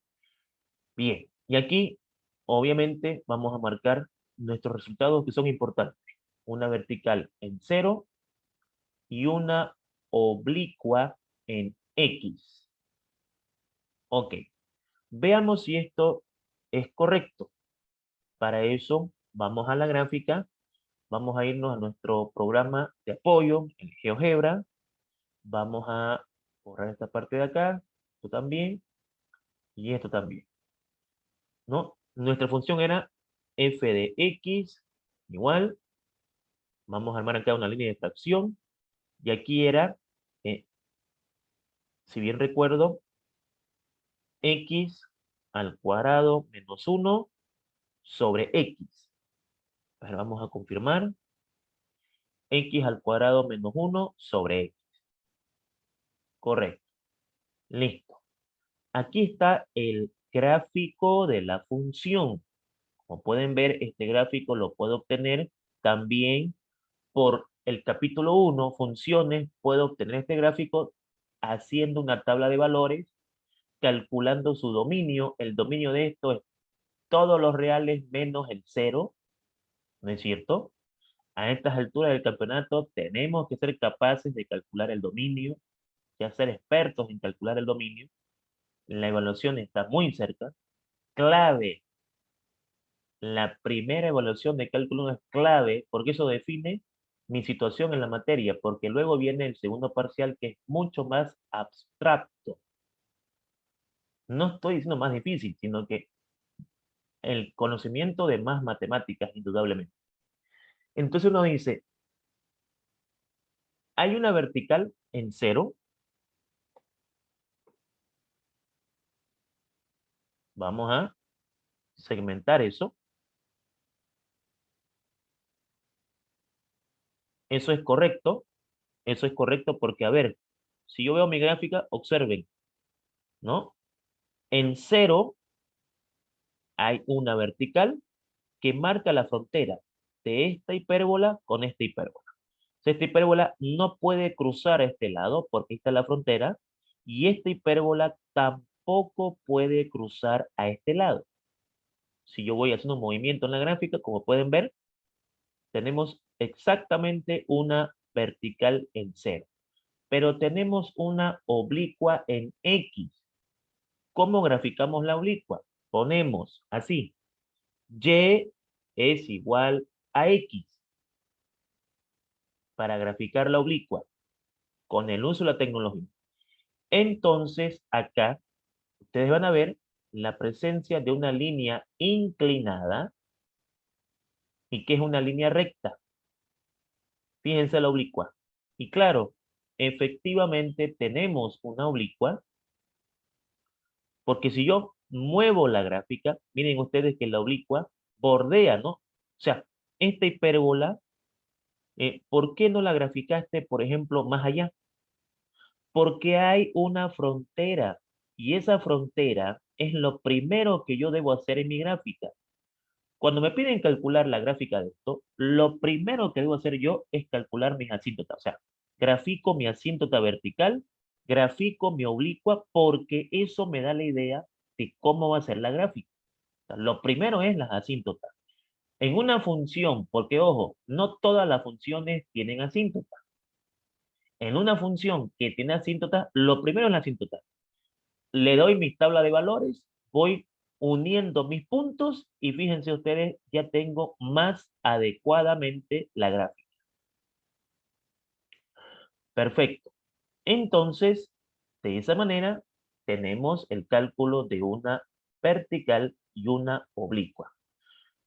Bien, y aquí obviamente vamos a marcar nuestros resultados que son importantes. Una vertical en 0 y una oblicua en X. Ok, veamos si esto es correcto. Para eso vamos a la gráfica, vamos a irnos a nuestro programa de apoyo, el GeoGebra. Vamos a borrar esta parte de acá, esto también, y esto también, ¿no? Nuestra función era f de x igual, vamos a armar acá una línea de fracción, y aquí era, eh, si bien recuerdo, x al cuadrado menos 1 sobre x. Pero vamos a confirmar, x al cuadrado menos 1 sobre x. Correcto. Listo. Aquí está el gráfico de la función. Como pueden ver, este gráfico lo puedo obtener también por el capítulo 1, funciones, puedo obtener este gráfico haciendo una tabla de valores, calculando su dominio. El dominio de esto es todos los reales menos el cero, ¿no es cierto? A estas alturas del campeonato tenemos que ser capaces de calcular el dominio, ya ser expertos en calcular el dominio. La evaluación está muy cerca. Clave. La primera evaluación de cálculo 1 es clave porque eso define mi situación en la materia, porque luego viene el segundo parcial que es mucho más abstracto. No estoy diciendo más difícil, sino que el conocimiento de más matemáticas, indudablemente. Entonces uno dice, hay una vertical en cero. Vamos a segmentar eso. Eso es correcto. Eso es correcto porque, a ver, si yo veo mi gráfica, observen, ¿no? En cero hay una vertical que marca la frontera de esta hipérbola con esta hipérbola. Esta hipérbola no puede cruzar a este lado porque ahí está la frontera y esta hipérbola tampoco puede cruzar a este lado. Si yo voy haciendo un movimiento en la gráfica, como pueden ver, tenemos exactamente una vertical en cero, pero tenemos una oblicua en X. ¿Cómo graficamos la oblicua? Ponemos así, Y es igual a X para graficar la oblicua con el uso de la tecnología. Entonces, acá ustedes van a ver la presencia de una línea inclinada y que es una línea recta. Fíjense la oblicua. Y claro, efectivamente tenemos una oblicua porque si yo muevo la gráfica, miren ustedes que la oblicua bordea, ¿no? O sea, esta hipérbola, ¿por qué no la graficaste, por ejemplo, más allá? Porque hay una frontera y esa frontera es lo primero que yo debo hacer en mi gráfica. Cuando me piden calcular la gráfica de esto, lo primero que debo hacer yo es calcular mis asíntotas. O sea, grafico mi asíntota vertical, grafico mi oblicua, porque eso me da la idea de cómo va a ser la gráfica. O sea, lo primero es las asíntotas. En una función, porque ojo, no todas las funciones tienen asíntotas. En una función que tiene asíntotas, lo primero es la asíntota. Le doy mi tabla de valores, voy uniendo mis puntos y fíjense ustedes, ya tengo más adecuadamente la gráfica. Perfecto. Entonces, de esa manera, tenemos el cálculo de una vertical y una oblicua.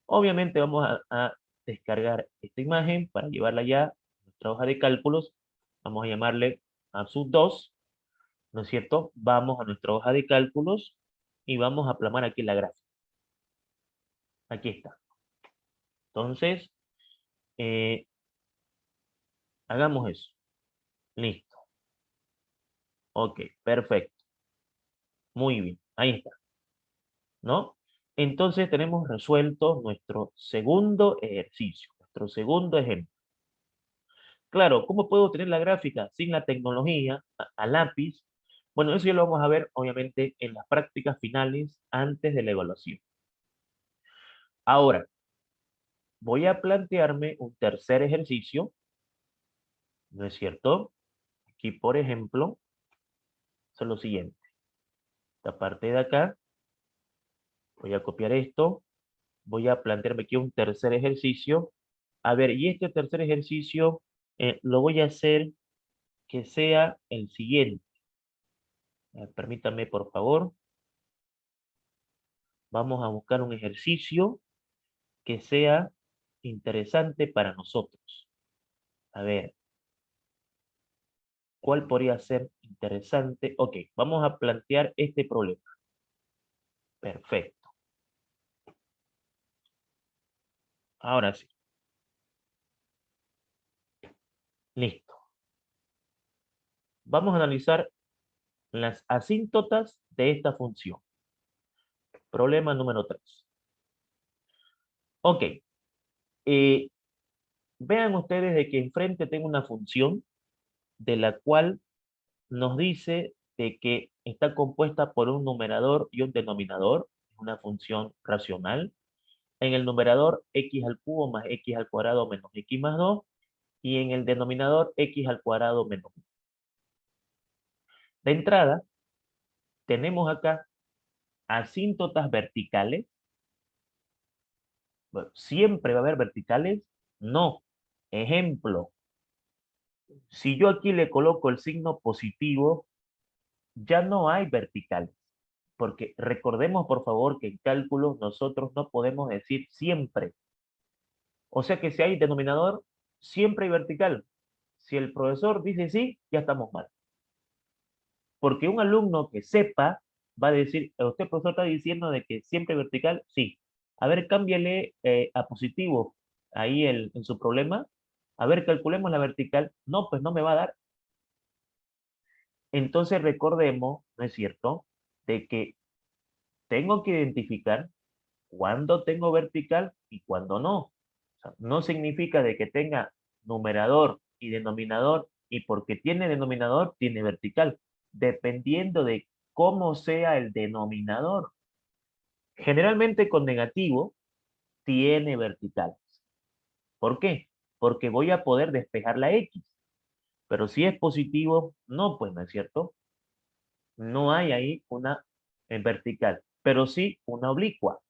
Obviamente vamos a descargar esta imagen para llevarla ya a nuestra hoja de cálculos. Vamos a llamarle a sub 2, ¿no es cierto? Vamos a nuestra hoja de cálculos y vamos a plasmar aquí la gráfica. Aquí está. Entonces, eh, hagamos eso. Listo. Ok, perfecto. Muy bien. Ahí está. ¿No? Entonces tenemos resuelto nuestro segundo ejercicio, nuestro segundo ejemplo. Claro, ¿cómo puedo tener la gráfica sin la tecnología a lápiz? Bueno, eso ya lo vamos a ver, obviamente, en las prácticas finales antes de la evaluación. Ahora, voy a plantearme un tercer ejercicio, ¿no es cierto? Aquí, por ejemplo, es lo siguiente. Esta parte de acá, voy a copiar esto, voy a plantearme aquí un tercer ejercicio. A ver, y este tercer ejercicio lo voy a hacer que sea el siguiente. Permítanme, por favor. Vamos a buscar un ejercicio que sea interesante para nosotros. A ver, ¿cuál podría ser interesante? Ok, vamos a plantear este problema. Perfecto. Ahora sí. Listo. Vamos a analizar las asíntotas de esta función. Problema número 3. Ok. Vean ustedes de que enfrente tengo una función de la cual nos dice de que está compuesta por un numerador y un denominador, una función racional. En el numerador x al cubo más x al cuadrado menos x más 2 y en el denominador x al cuadrado menos 1. De entrada, tenemos acá asíntotas verticales. Bueno, ¿siempre va a haber verticales? No. Ejemplo, si yo aquí le coloco el signo positivo, ya no hay verticales. Porque recordemos, por favor, que en cálculo nosotros no podemos decir siempre. O sea que si hay denominador, siempre hay vertical. Si el profesor dice sí, ya estamos mal. Porque un alumno que sepa va a decir, usted profesor está diciendo de que siempre vertical, sí. A ver, cámbiale a positivo ahí en su problema. A ver, calculemos la vertical. No, pues no me va a dar. Entonces recordemos, ¿no es cierto?, de que tengo que identificar cuándo tengo vertical y cuándo no. O sea, no significa de que tenga numerador y denominador y porque tiene denominador tiene vertical, dependiendo de cómo sea el denominador. Generalmente con negativo tiene verticales. ¿Por qué? Porque voy a poder despejar la X. Pero si es positivo, no, pues no es cierto. No hay ahí una vertical, pero sí una oblicua.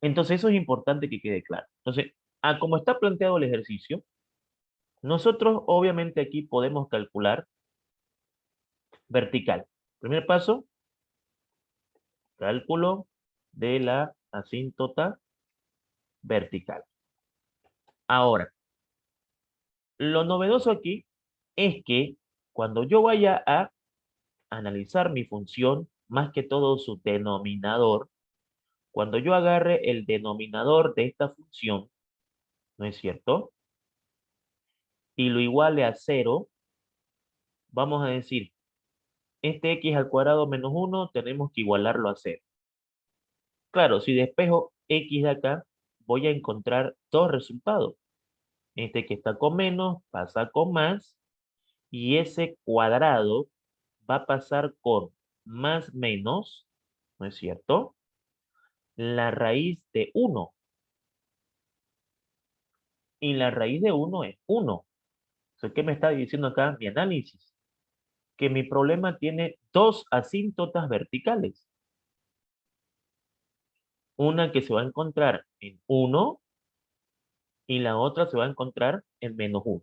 Entonces eso es importante que quede claro. Entonces, como está planteado el ejercicio, nosotros obviamente aquí podemos calcular vertical. Primer paso, cálculo de la asíntota vertical. Ahora, lo novedoso aquí es que cuando yo vaya a analizar mi función, más que todo su denominador, cuando yo agarre el denominador de esta función, ¿no es cierto?, y lo iguale a 0, vamos a decir, este x al cuadrado menos 1 tenemos que igualarlo a 0. Claro, si despejo x de acá, voy a encontrar dos resultados. Este que está con menos pasa con más, y ese cuadrado va a pasar con más menos, ¿no es cierto?, la raíz de 1. Y la raíz de 1 es 1. ¿Qué me está diciendo acá mi análisis? Que mi problema tiene dos asíntotas verticales. Una que se va a encontrar en 1 y la otra se va a encontrar en menos 1.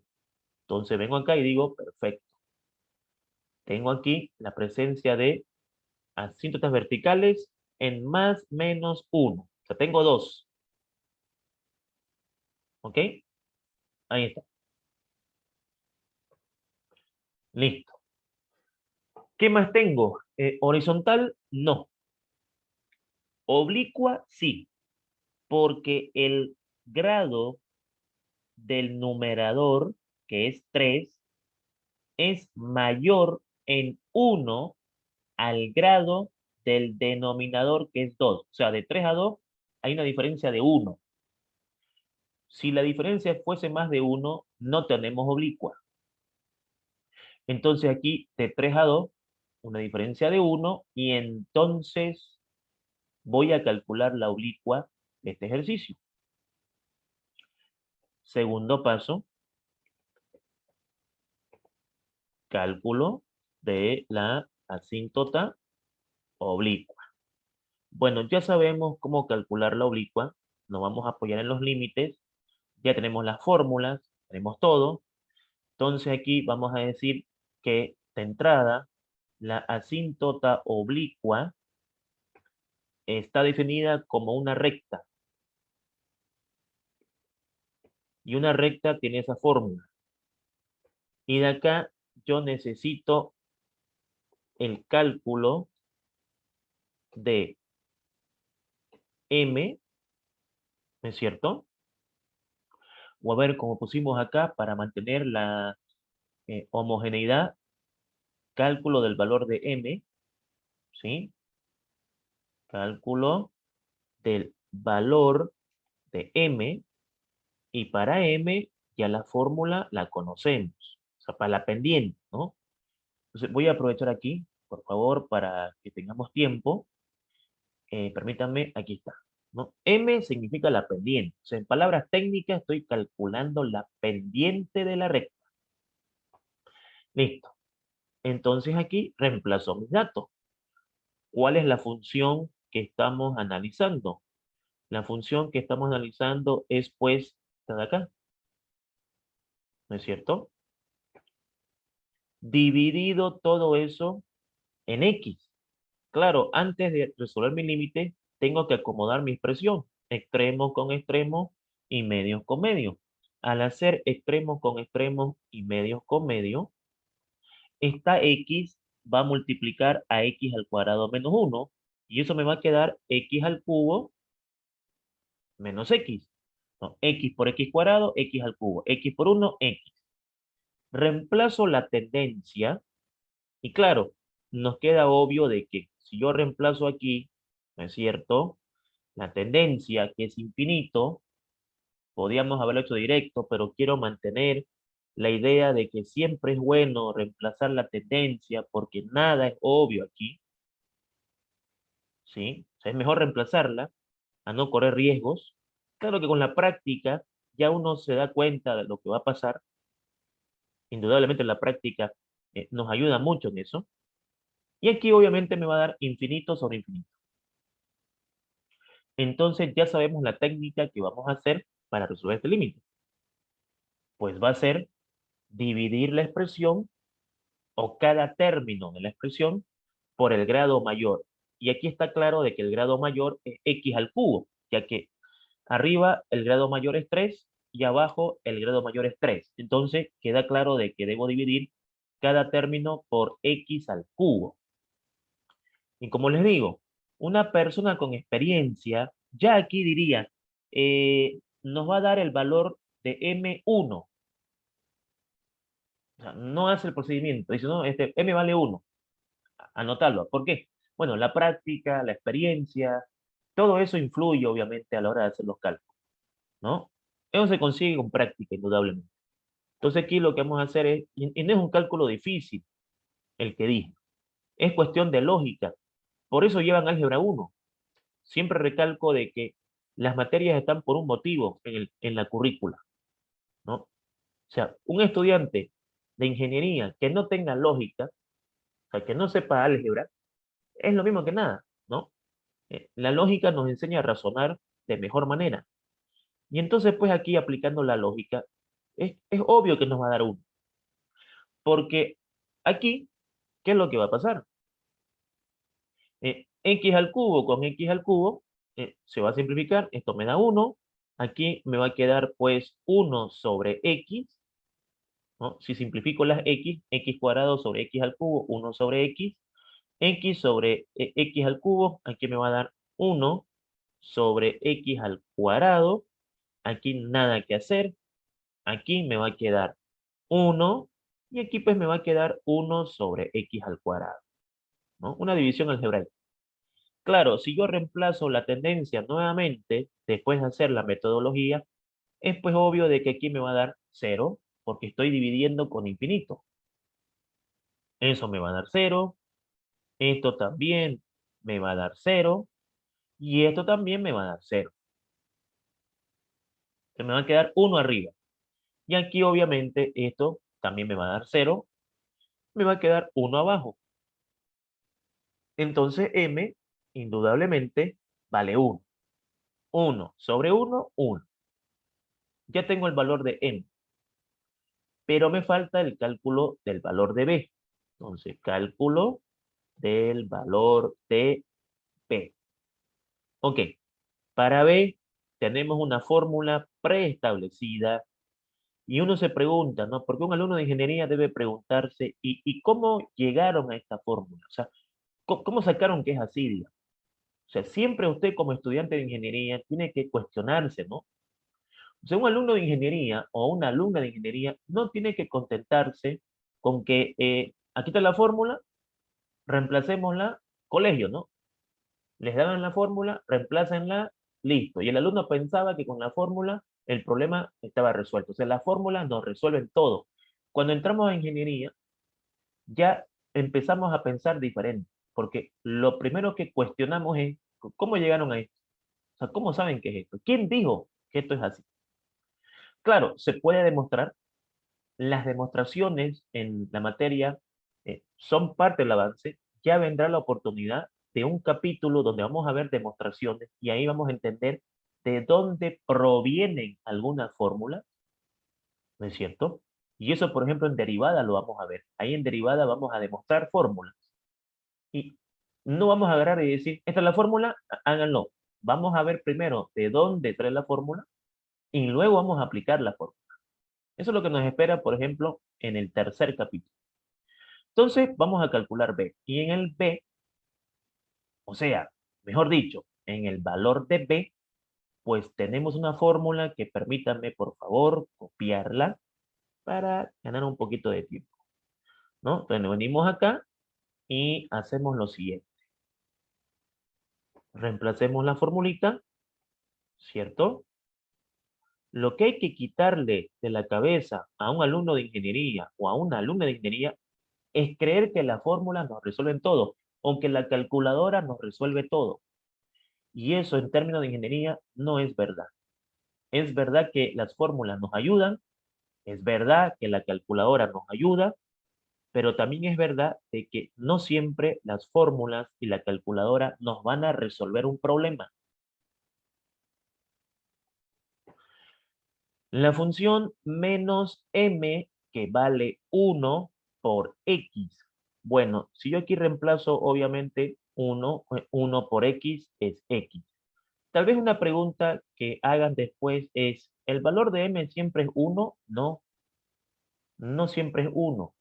Entonces vengo acá y digo, perfecto. Tengo aquí la presencia de asíntotas verticales en más menos 1. O sea, tengo dos. ¿Ok? Ahí está. Listo. ¿Qué más tengo? Horizontal, no. Oblicua, sí. Porque el grado del numerador, que es 3, es mayor en 1 al grado del denominador, que es 2. O sea, de 3 a 2 hay una diferencia de 1. Si la diferencia fuese más de 1, no tenemos oblicua. Entonces aquí de 3 a 2, una diferencia de 1, y entonces voy a calcular la oblicua de este ejercicio. Segundo paso, cálculo de la asíntota oblicua. Bueno, ya sabemos cómo calcular la oblicua, nos vamos a apoyar en los límites, ya tenemos las fórmulas, tenemos todo. Entonces aquí vamos a decir que de entrada la asíntota oblicua está definida como una recta. Y una recta tiene esa fórmula. Y de acá yo necesito el cálculo de m, ¿no es cierto? O a ver, como pusimos acá, para mantener la homogeneidad, cálculo del valor de m, ¿sí? Cálculo del valor de m Y para M, ya la fórmula la conocemos. O sea, para la pendiente, ¿no? Entonces voy a aprovechar aquí, por favor, para que tengamos tiempo. Permítanme, aquí está, ¿no? M significa la pendiente. O sea, en palabras técnicas estoy calculando la pendiente de la recta. Listo. Entonces aquí reemplazo mis datos. ¿Cuál es la función que estamos analizando? La función que estamos analizando es, pues, esta de acá, ¿no es cierto? Dividido todo eso en X. Claro, antes de resolver mi límite, tengo que acomodar mi expresión, extremos con extremos y medios con medios. Al hacer extremos con extremos y medios con medios, esta X va a multiplicar a X al cuadrado menos 1, y eso me va a quedar X al cubo menos X. No, X por X cuadrado, X al cubo. X por 1, X. Reemplazo la tendencia y claro, nos queda obvio de que si yo reemplazo aquí, ¿no es cierto? La tendencia, que es infinito, podríamos haberlo hecho directo, pero quiero mantener la idea de que siempre es bueno reemplazar la tendencia porque nada es obvio aquí, ¿sí? O sea, es mejor reemplazarla a no correr riesgos. Claro que con la práctica ya uno se da cuenta de lo que va a pasar. Indudablemente la práctica nos ayuda mucho en eso. Y aquí obviamente me va a dar infinito sobre infinito. Entonces ya sabemos la técnica que vamos a hacer para resolver este límite. Pues va a ser dividir la expresión o cada término de la expresión por el grado mayor. Y aquí está claro de que el grado mayor es x al cubo, ya que arriba el grado mayor es 3 y abajo el grado mayor es 3. Entonces queda claro de que debo dividir cada término por x al cubo. Y como les digo, una persona con experiencia ya aquí diría, nos va a dar el valor de M1. O sea, no hace el procedimiento. Dice, no, este M vale 1. Anotarlo. ¿Por qué? Bueno, la práctica, la experiencia, todo eso influye obviamente a la hora de hacer los cálculos, ¿no? Eso se consigue con práctica, indudablemente. Entonces aquí lo que vamos a hacer es, y no es un cálculo difícil, el que dije, es cuestión de lógica. Por eso llevan álgebra 1. Siempre recalco de que las materias están por un motivo en la currícula, ¿no? O sea, un estudiante de ingeniería que no tenga lógica, o sea, que no sepa álgebra, es lo mismo que nada, ¿no? La lógica nos enseña a razonar de mejor manera. Y entonces, pues aquí aplicando la lógica, es obvio que nos va a dar 1. Porque aquí, ¿qué es lo que va a pasar? X al cubo con X al cubo se va a simplificar. Esto me da 1. Aquí me va a quedar pues 1 sobre X, ¿no? Si simplifico las X cuadrado sobre X al cubo, 1 sobre X sobre X al cubo, aquí me va a dar 1 sobre X al cuadrado. Aquí nada que hacer. Aquí me va a quedar 1 y aquí pues me va a quedar 1 sobre X al cuadrado, ¿no? Una división algebraica. Claro, si yo reemplazo la tendencia nuevamente, después de hacer la metodología, es pues obvio de que aquí me va a dar 0, porque estoy dividiendo con infinito. Eso me va a dar 0, esto también me va a dar 0, y esto también me va a dar 0. Se me va a quedar 1 arriba. Y aquí obviamente esto también me va a dar 0, me va a quedar 1 abajo. Entonces m, indudablemente, vale 1. 1 sobre 1, 1. Ya tengo el valor de m, pero me falta el cálculo del valor de b. Entonces, cálculo del valor de b. Ok, para b tenemos una fórmula preestablecida y uno se pregunta, ¿no? Porque un alumno de ingeniería debe preguntarse, ¿y cómo llegaron a esta fórmula? O sea, ¿cómo sacaron que es así, digamos? O sea, siempre usted como estudiante de ingeniería tiene que cuestionarse, ¿no? O sea, un alumno de ingeniería o una alumna de ingeniería no tiene que contentarse con que aquí está la fórmula, reemplacémosla, colegio, ¿no? Les daban la fórmula, reemplácenla, listo. Y el alumno pensaba que con la fórmula el problema estaba resuelto. O sea, las fórmulas nos resuelven todo. Cuando entramos a ingeniería, ya empezamos a pensar diferente, porque lo primero que cuestionamos es, ¿cómo llegaron a esto? O sea, ¿cómo saben qué es esto? ¿Quién dijo que esto es así? Claro, se puede demostrar. Las demostraciones en la materia son parte del avance. Ya vendrá la oportunidad de un capítulo donde vamos a ver demostraciones y ahí vamos a entender de dónde provienen algunas fórmulas, ¿no es cierto? Y eso, por ejemplo, en derivada lo vamos a ver. Ahí en derivada vamos a demostrar fórmulas. Y no vamos a agarrar y decir, esta es la fórmula, háganlo. Vamos a ver primero de dónde trae la fórmula y luego vamos a aplicar la fórmula. Eso es lo que nos espera, por ejemplo, en el tercer capítulo. Entonces, vamos a calcular B. Y en el B, o sea, mejor dicho, en el valor de B, pues tenemos una fórmula que permítanme, por favor, copiarla para ganar un poquito de tiempo, ¿no? Entonces, venimos acá y hacemos lo siguiente. Reemplacemos la formulita, ¿cierto? Lo que hay que quitarle de la cabeza a un alumno de ingeniería o a una alumna de ingeniería es creer que las fórmulas nos resuelven todo, aunque la calculadora nos resuelve todo. Y eso en términos de ingeniería no es verdad. Es verdad que las fórmulas nos ayudan, es verdad que la calculadora nos ayuda, pero también es verdad de que no siempre las fórmulas y la calculadora nos van a resolver un problema. La función menos m que vale 1 por x. Bueno, si yo aquí reemplazo obviamente 1 por x es x. Tal vez una pregunta que hagan después es, ¿el valor de m siempre es 1? No, no siempre es 1.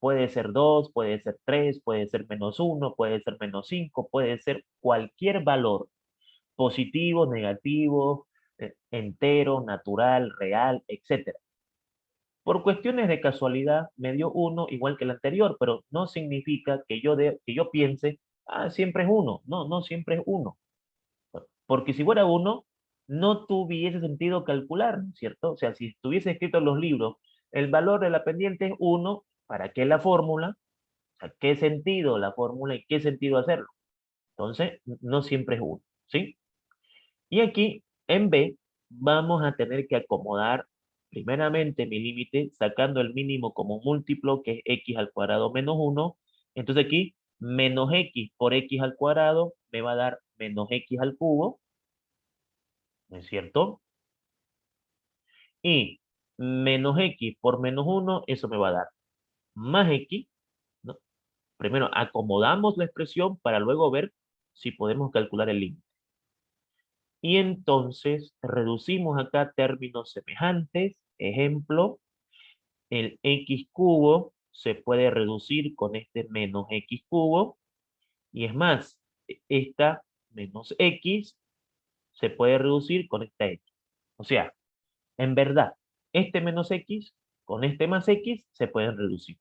Puede ser 2, puede ser 3, puede ser menos 1, puede ser menos 5, puede ser cualquier valor, positivo, negativo, entero, natural, real, etcétera. Por cuestiones de casualidad me dio 1 igual que el anterior, pero no significa que yo piense, ah, siempre es 1. No, no siempre es 1. Porque si fuera 1, no tuviese sentido calcular, ¿no es cierto? O sea, si estuviese escrito en los libros, el valor de la pendiente es 1, ¿para qué la fórmula? O sea, ¿qué sentido la fórmula y qué sentido hacerlo? Entonces, no siempre es 1, ¿sí? Y aquí, en B, vamos a tener que acomodar primeramente mi límite sacando el mínimo como múltiplo, que es x al cuadrado menos 1. Entonces aquí, menos x por x al cuadrado me va a dar menos x al cubo, ¿no es cierto? Y menos x por menos 1, eso me va a dar más x, ¿no? Primero acomodamos la expresión para luego ver si podemos calcular el límite. Y entonces reducimos acá términos semejantes. Ejemplo, el x cubo se puede reducir con este menos x cubo. Y es más, esta menos x se puede reducir con esta x. O sea, en verdad, este menos x con este más x se pueden reducir.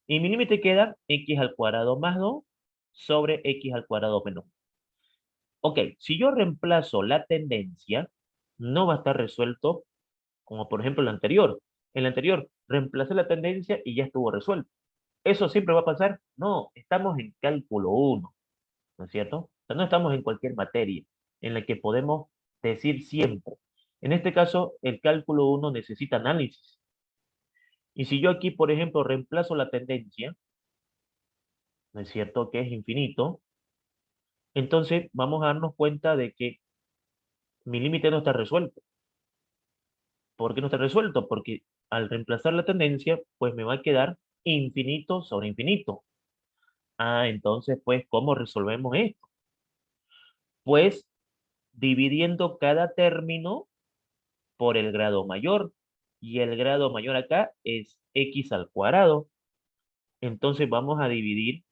Y mi límite queda x al cuadrado más 2 sobre x al cuadrado menos 1. Ok, si yo reemplazo la tendencia, no va a estar resuelto como por ejemplo el anterior. El anterior, reemplacé la tendencia y ya estuvo resuelto. ¿Eso siempre va a pasar? No, estamos en cálculo 1, ¿no es cierto? O sea, no estamos en cualquier materia en la que podemos decir siempre. En este caso, el cálculo 1 necesita análisis. Y si yo aquí, por ejemplo, reemplazo la tendencia, ¿no es cierto? Que es infinito, entonces vamos a darnos cuenta de que mi límite no está resuelto. ¿Por qué no está resuelto? Porque al reemplazar la tendencia, pues me va a quedar infinito sobre infinito. Ah, entonces, pues, ¿cómo resolvemos esto? Pues dividiendo cada término por el grado mayor. Y el grado mayor acá es x al cuadrado. Entonces vamos a dividir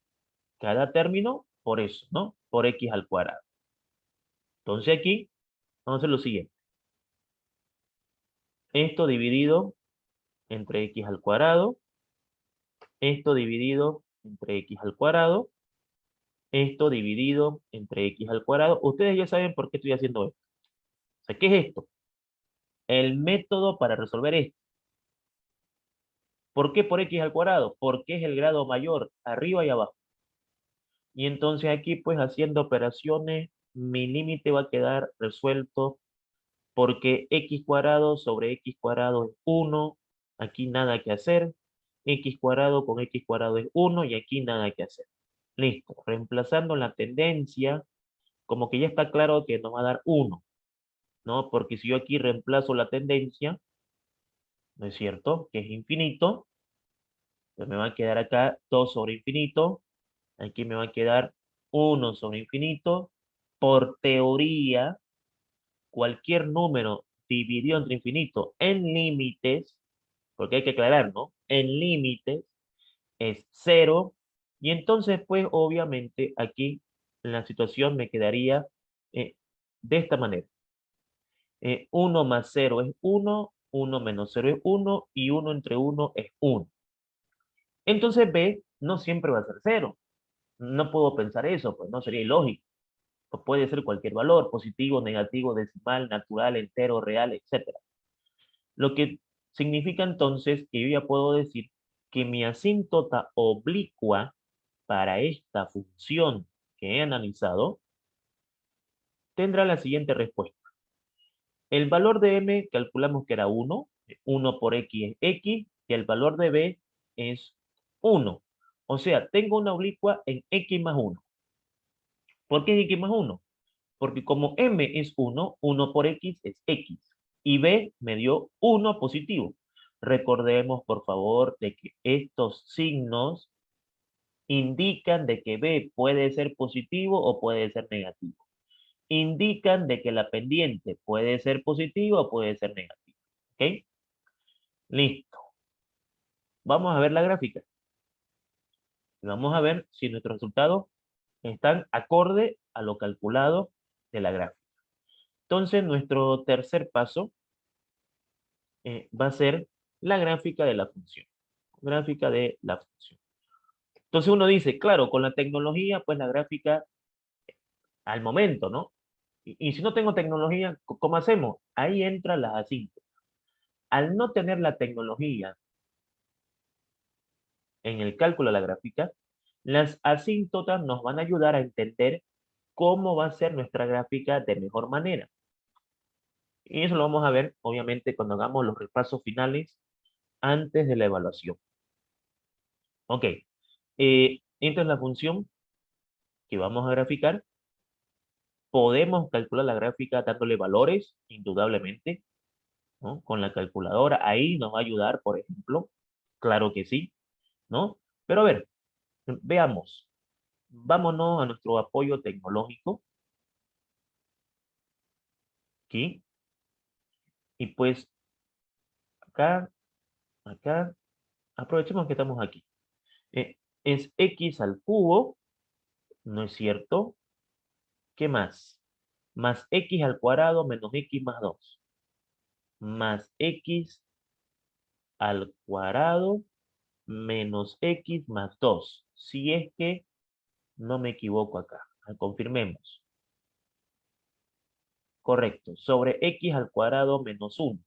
cada término por eso, ¿no? Por x al cuadrado. Entonces aquí vamos a hacer lo siguiente. Esto dividido entre x al cuadrado. Esto dividido entre x al cuadrado. Esto dividido entre x al cuadrado. Ustedes ya saben por qué estoy haciendo esto. O sea, ¿qué es esto? el método para resolver esto. ¿Por qué por x al cuadrado? Porque es el grado mayor, arriba y abajo. Y entonces aquí, pues, haciendo operaciones, mi límite va a quedar resuelto porque x cuadrado sobre x cuadrado es 1, aquí nada que hacer, x cuadrado con x cuadrado es 1 y aquí nada que hacer. Listo, reemplazando la tendencia, como que ya está claro que nos va a dar 1, ¿no? Porque si yo aquí reemplazo la tendencia, ¿no es cierto? Que es infinito, pues me va a quedar acá 2 sobre infinito, aquí me va a quedar 1 sobre infinito. Por teoría, cualquier número dividido entre infinito en límites, porque hay que aclarar, ¿no? En límites es 0, y entonces, pues, obviamente, aquí la situación me quedaría de esta manera. 1 más 0 es 1, 1 menos 0 es 1, y 1 entre 1 es 1. Entonces, B no siempre va a ser 0. No puedo pensar eso, pues no sería ilógico. Pues puede ser cualquier valor, positivo, negativo, decimal, natural, entero, real, etcétera. Lo que significa entonces que yo ya puedo decir que mi asíntota oblicua para esta función que he analizado tendrá la siguiente respuesta. El valor de m calculamos que era 1, 1 por x es x, y el valor de b es 1. O sea, tengo una oblicua en x más 1. ¿Por qué es x más 1? Porque como m es 1, 1 por x es x. Y b me dio 1 positivo. Recordemos, por favor, de que estos signos indican de que b puede ser positivo o puede ser negativo. Indican de que la pendiente puede ser positiva o puede ser negativa. ¿Ok? Listo. Vamos a ver la gráfica. Vamos a ver si nuestros resultados están acorde a lo calculado de la gráfica. Entonces, nuestro tercer paso va a ser la gráfica de la función. Gráfica de la función. Entonces uno dice, claro, con la tecnología, pues la gráfica al momento, ¿no? Y si no tengo tecnología, ¿cómo hacemos? Ahí entran las asíntotas. Al no tener la tecnología en el cálculo de la gráfica, las asíntotas nos van a ayudar a entender cómo va a ser nuestra gráfica de mejor manera. Y eso lo vamos a ver, obviamente, cuando hagamos los repasos finales antes de la evaluación. Ok, esta es la función que vamos a graficar. Podemos calcular la gráfica dándole valores, indudablemente, ¿no? Con la calculadora, ahí nos va a ayudar, por ejemplo. Claro que sí, ¿no? Pero a ver, veamos. Vámonos a nuestro apoyo tecnológico, aquí. Y pues, acá, acá, aprovechemos que estamos aquí. Es x al cubo, ¿no es cierto? ¿Qué más? Más x al cuadrado menos x más 2. Más x al cuadrado menos x más 2. Si es que no me equivoco acá. Confirmemos. Correcto. Sobre x al cuadrado menos 1.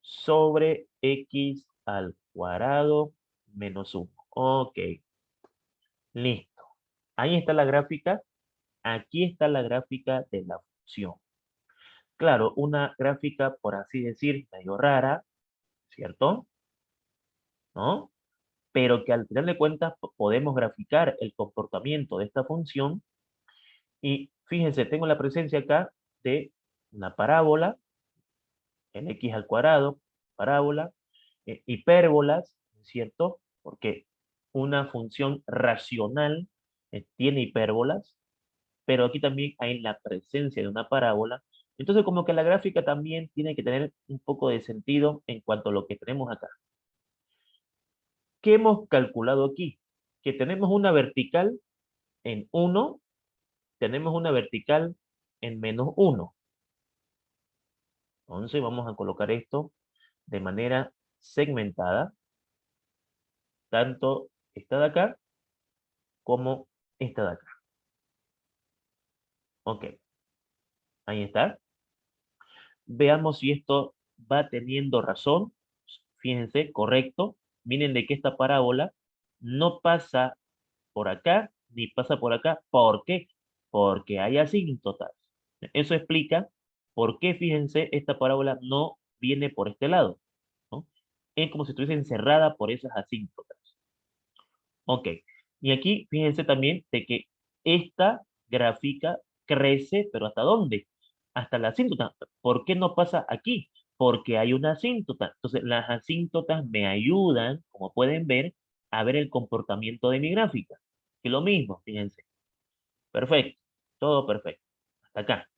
Sobre x al cuadrado menos 1. Ok. Listo. Ahí está la gráfica. Aquí está la gráfica de la función. Claro, una gráfica, por así decir, medio rara, ¿cierto? ¿No? Pero que al final de cuentas podemos graficar el comportamiento de esta función. Y fíjense, tengo la presencia acá de una parábola, en x al cuadrado, parábola, hipérbolas, ¿cierto? Porque una función racional tiene hipérbolas, pero aquí también hay la presencia de una parábola. Entonces, como que la gráfica también tiene que tener un poco de sentido en cuanto a lo que tenemos acá. ¿Qué hemos calculado aquí? Que tenemos una vertical en 1, tenemos una vertical en menos 1. Entonces vamos a colocar esto de manera segmentada, tanto esta de acá como esta de acá. Ok, ahí está. Veamos si esto va teniendo razón. Fíjense, correcto. Miren de que esta parábola no pasa por acá ni pasa por acá. ¿Por qué? Porque hay asíntotas. Eso explica por qué, fíjense, esta parábola no viene por este lado, ¿no? Es como si estuviese encerrada por esas asíntotas. Ok. Y aquí, fíjense también de que esta gráfica crece, pero ¿hasta dónde? Hasta la asíntota. ¿Por qué no pasa aquí? Porque hay una asíntota. Entonces, las asíntotas me ayudan, como pueden ver el comportamiento de mi gráfica. Y lo mismo, fíjense. Perfecto. Todo perfecto. Hasta acá.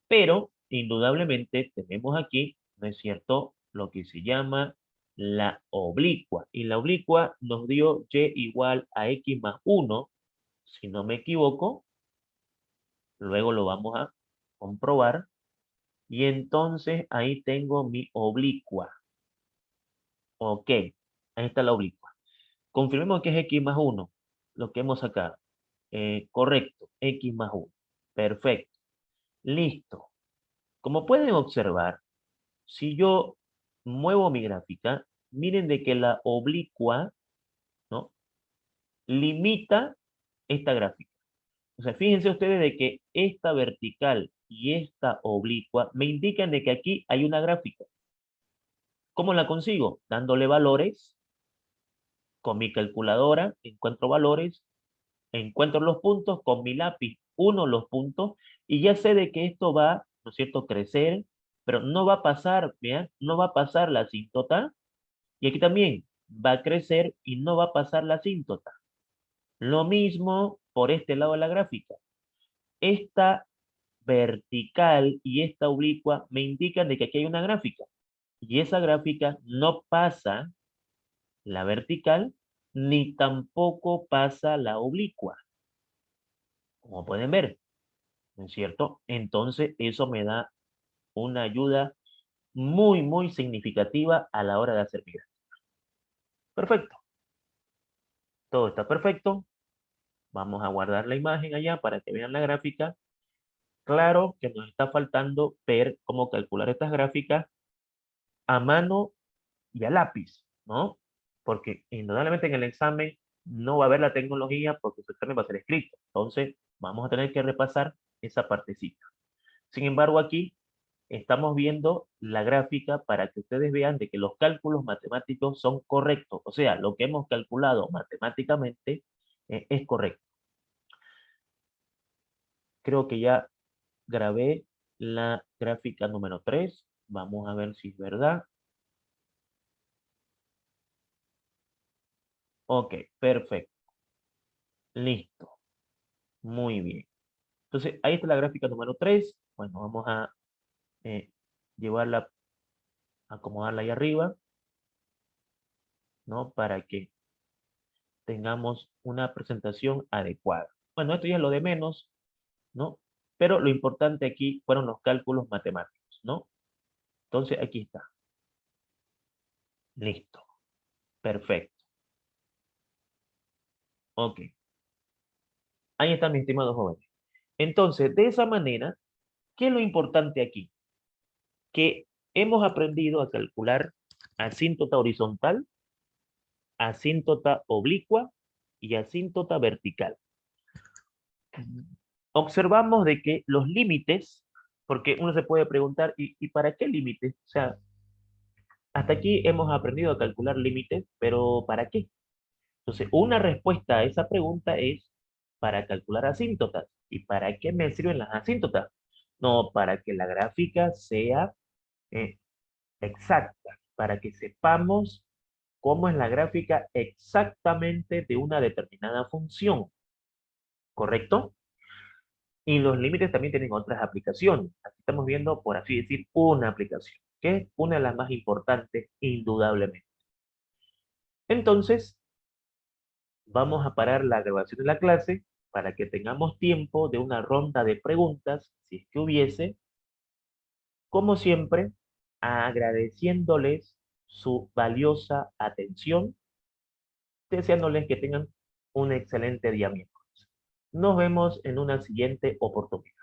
Pero, indudablemente, tenemos aquí, ¿no es cierto?, lo que se llama la oblicua. Y la oblicua nos dio y igual a x más 1, si no me equivoco. Luego lo vamos a comprobar. Y entonces ahí tengo mi oblicua. Ok, ahí está la oblicua. Confirmemos que es x más 1, lo que hemos sacado. Correcto, x más 1. Perfecto. Listo. Como pueden observar, si yo muevo mi gráfica, miren de que la oblicua, ¿no?, limita esta gráfica. O sea, fíjense ustedes de que esta vertical y esta oblicua me indican de que aquí hay una gráfica. ¿Cómo la consigo? Dándole valores. Con mi calculadora encuentro valores, encuentro los puntos, con mi lápiz uno los puntos y ya sé de que esto va, ¿no es cierto?, crecer, pero no va a pasar, vean, no va a pasar la asíntota. Y aquí también va a crecer y no va a pasar la asíntota. Lo mismo por este lado de la gráfica. Esta vertical y esta oblicua me indican de que aquí hay una gráfica. Y esa gráfica no pasa la vertical ni tampoco pasa la oblicua. Como pueden ver, ¿no es cierto? Entonces eso me da una ayuda muy, muy significativa a la hora de hacer mi gráfica. Perfecto. Todo está perfecto. Vamos a guardar la imagen allá para que vean la gráfica. Claro que nos está faltando ver cómo calcular estas gráficas a mano y a lápiz, ¿no? Porque indudablemente en el examen no va a haber la tecnología porque su examen va a ser escrito. Entonces, vamos a tener que repasar esa partecita. Sin embargo, aquí estamos viendo la gráfica para que ustedes vean de que los cálculos matemáticos son correctos. O sea, lo que hemos calculado matemáticamente es correcto. Creo que ya grabé la gráfica número 3. Vamos a ver si es verdad. Ok, perfecto. Listo. Muy bien. Entonces, ahí está la gráfica número 3. Bueno, vamos a eh, llevarla, acomodarla ahí arriba, ¿no? Para que tengamos una presentación adecuada. Bueno, esto ya es lo de menos, ¿no? Pero lo importante aquí fueron los cálculos matemáticos, ¿no? Entonces, aquí está. Listo. Perfecto. Ok. Ahí están mis estimados jóvenes. Entonces, de esa manera, ¿qué es lo importante aquí? Que hemos aprendido a calcular asíntota horizontal, asíntota oblicua y asíntota vertical. Observamos de que los límites, porque uno se puede preguntar, ¿y para qué límites? O sea, hasta aquí hemos aprendido a calcular límites, pero ¿para qué? Entonces, una respuesta a esa pregunta es para calcular asíntotas. ¿Y para qué me sirven las asíntotas? No, para que la gráfica sea eh, exacta, para que sepamos cómo es la gráfica exactamente de una determinada función, ¿correcto? Y los límites también tienen otras aplicaciones. Aquí estamos viendo, por así decir, una aplicación, que es una de las más importantes, indudablemente. Entonces, vamos a parar la grabación de la clase para que tengamos tiempo de una ronda de preguntas, si es que hubiese, como siempre, agradeciéndoles su valiosa atención, deseándoles que tengan un excelente día miércoles. Nos vemos en una siguiente oportunidad.